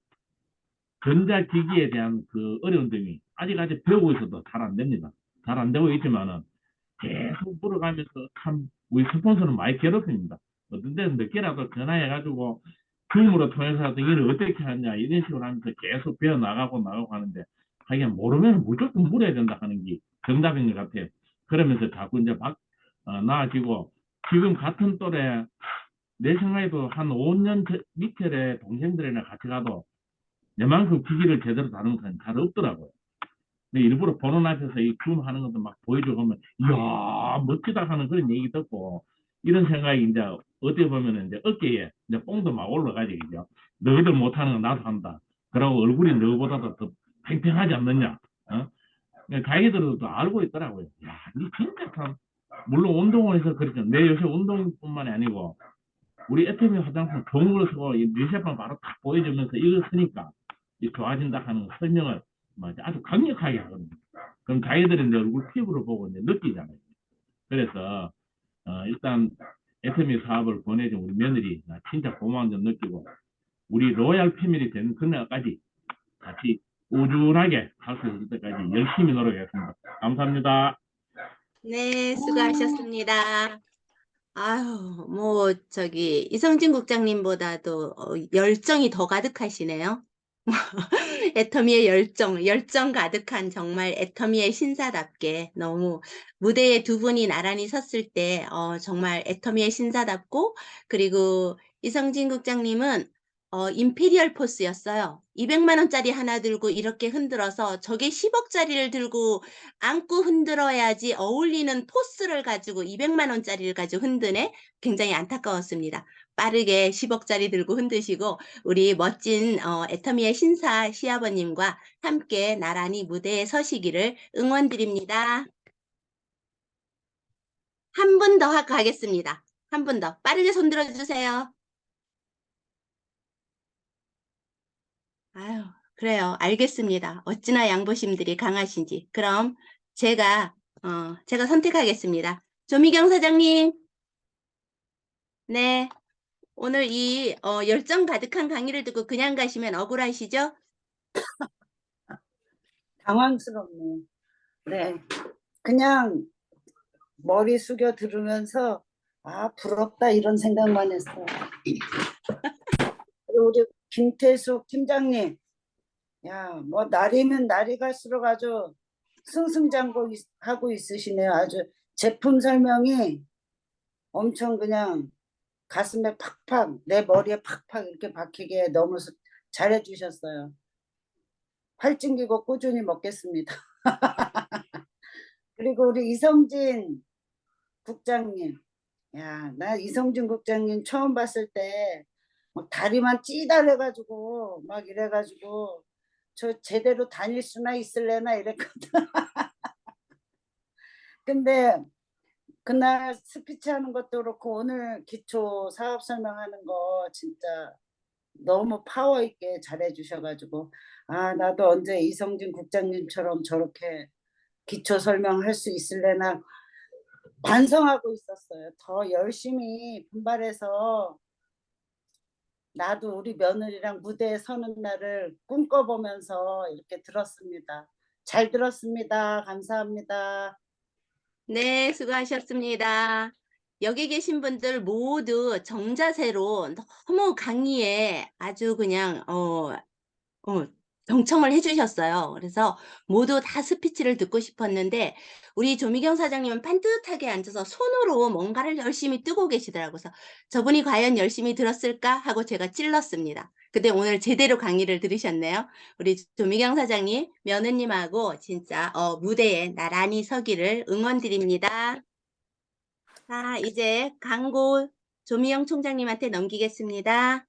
전자기기에 대한 그 어려운 점이 아직 배우고 있어도 잘 안 됩니다. 잘 안 되고 있지만은 계속 물어가면서 참 우리 스폰서는 많이 괴롭힙니다. 어떤 데는 늦게라도 전화해가지고 줌으로 통해서라도 일을 어떻게 하느냐 이런 식으로 하면서 계속 배워나가고 하는데, 하긴 모르면 무조건 물어야 된다 하는 게 정답인 것 같아요. 그러면서 자꾸 이제 나아지고, 지금 같은 또래 내 생각에도 한 5년 밑에 동생들이랑 같이 가도 내만큼 기기를 제대로 다루는 사람이 잘 없더라고요. 근데 일부러 보는 앞에서 이 줌 하는 것도 막 보여주고 하면, 이야, 멋지다 하는 그런 얘기 듣고, 이런 생각이 이제 어떻게 보면은 이제 어깨에 이제 뽕도 막 올라가지, 그죠? 너희들 못하는 거 나도 한다. 그러고 얼굴이 너보다도 더 팽팽하지 않느냐? 어? 자기들도 알고 있더라고요. 야, 니 진짜 참, 물론 운동을 해서 그렇죠. 내 요새 운동뿐만이 아니고, 우리 애터미 화장품 좋은 걸 쓰고, 이 리셋만 바로 딱 보여주면서 이걸 쓰니까, 이 좋아진다 하는 설명을 뭐 아주 강력하게 하거든요. 그럼 자기들이 이제 얼굴 피부를 보고 이제 느끼잖아요. 그래서, 일단, 애터미 사업을 보내준 우리 며느리, 나 진짜 고마운 점 느끼고, 우리 로얄 패밀리 되는 그날까지 같이 꾸준하게 할 수 있을 때까지 열심히 노력하겠습니다. 감사합니다. 네, 수고하셨습니다. 아유, 뭐, 이성진 국장님보다도 열정이 더 가득하시네요. 애터미의 열정 가득한 정말 애터미의 신사답게 너무 무대에 두 분이 나란히 섰을 때, 정말 애터미의 신사답고, 그리고 이성진 국장님은 임페리얼 포스였어요. 200만 원짜리 하나 들고 이렇게 흔들어서 저게 10억짜리를 들고 안고 흔들어야지 어울리는 포스를 가지고 200만 원짜리를 가지고 흔드네. 굉장히 안타까웠습니다. 빠르게 10억짜리 들고 흔드시고 우리 멋진 애터미의 신사 시아버님과 함께 나란히 무대에 서시기를 응원드립니다. 한 분 더 가겠습니다. 한 분 더. 빠르게 손 들어주세요. 아유, 그래요. 알겠습니다. 어찌나 양보심들이 강하신지. 그럼 제가 선택하겠습니다. 조미경 사장님. 네. 오늘 이 열정 가득한 강의를 듣고 그냥 가시면 억울하시죠? 당황스럽네. 네. 그냥 머리 숙여 들으면서 아, 부럽다 이런 생각만 했어요. 우리 김태숙 팀장님, 야, 뭐 날이면 날이 갈수록 아주 승승장구하고 있으시네요. 아주 제품 설명이 엄청 그냥 가슴에 팍팍, 내 머리에 팍팍 이렇게 박히게 너무 잘해 주셨어요. 팔찡기고 꾸준히 먹겠습니다. 그리고 우리 이성진 국장님, 야, 나 이성진 국장님 처음 봤을 때 막 다리만 찌달해가지고 막 이래가지고 저 제대로 다닐 수나 있을래나 이랬거든. 근데 그날 스피치 하는 것도 그렇고 오늘 기초 사업 설명하는 거 진짜 너무 파워 있게 잘해 주셔가지고 아, 나도 언제 이성진 국장님처럼 저렇게 기초 설명할 수 있을래나 반성하고 있었어요. 더 열심히 분발해서 나도 우리 며느리랑 무대에 서는 날을 꿈꿔보면서 이렇게 들었습니다. 잘 들었습니다. 감사합니다. 네, 수고하셨습니다. 여기 계신 분들 모두 정자세로 너무 강의에 아주 그냥 경청을 해주셨어요. 그래서 모두 다 스피치를 듣고 싶었는데 우리 조미경 사장님은 반듯하게 앉아서 손으로 뭔가를 열심히 뜨고 계시더라고요. 그래서 저분이 과연 열심히 들었을까 하고 제가 찔렀습니다. 근데 오늘 제대로 강의를 들으셨네요. 우리 조미경 사장님, 며느님하고 진짜 무대에 나란히 서기를 응원드립니다. 자, 이제 광고 조미영 총장님한테 넘기겠습니다.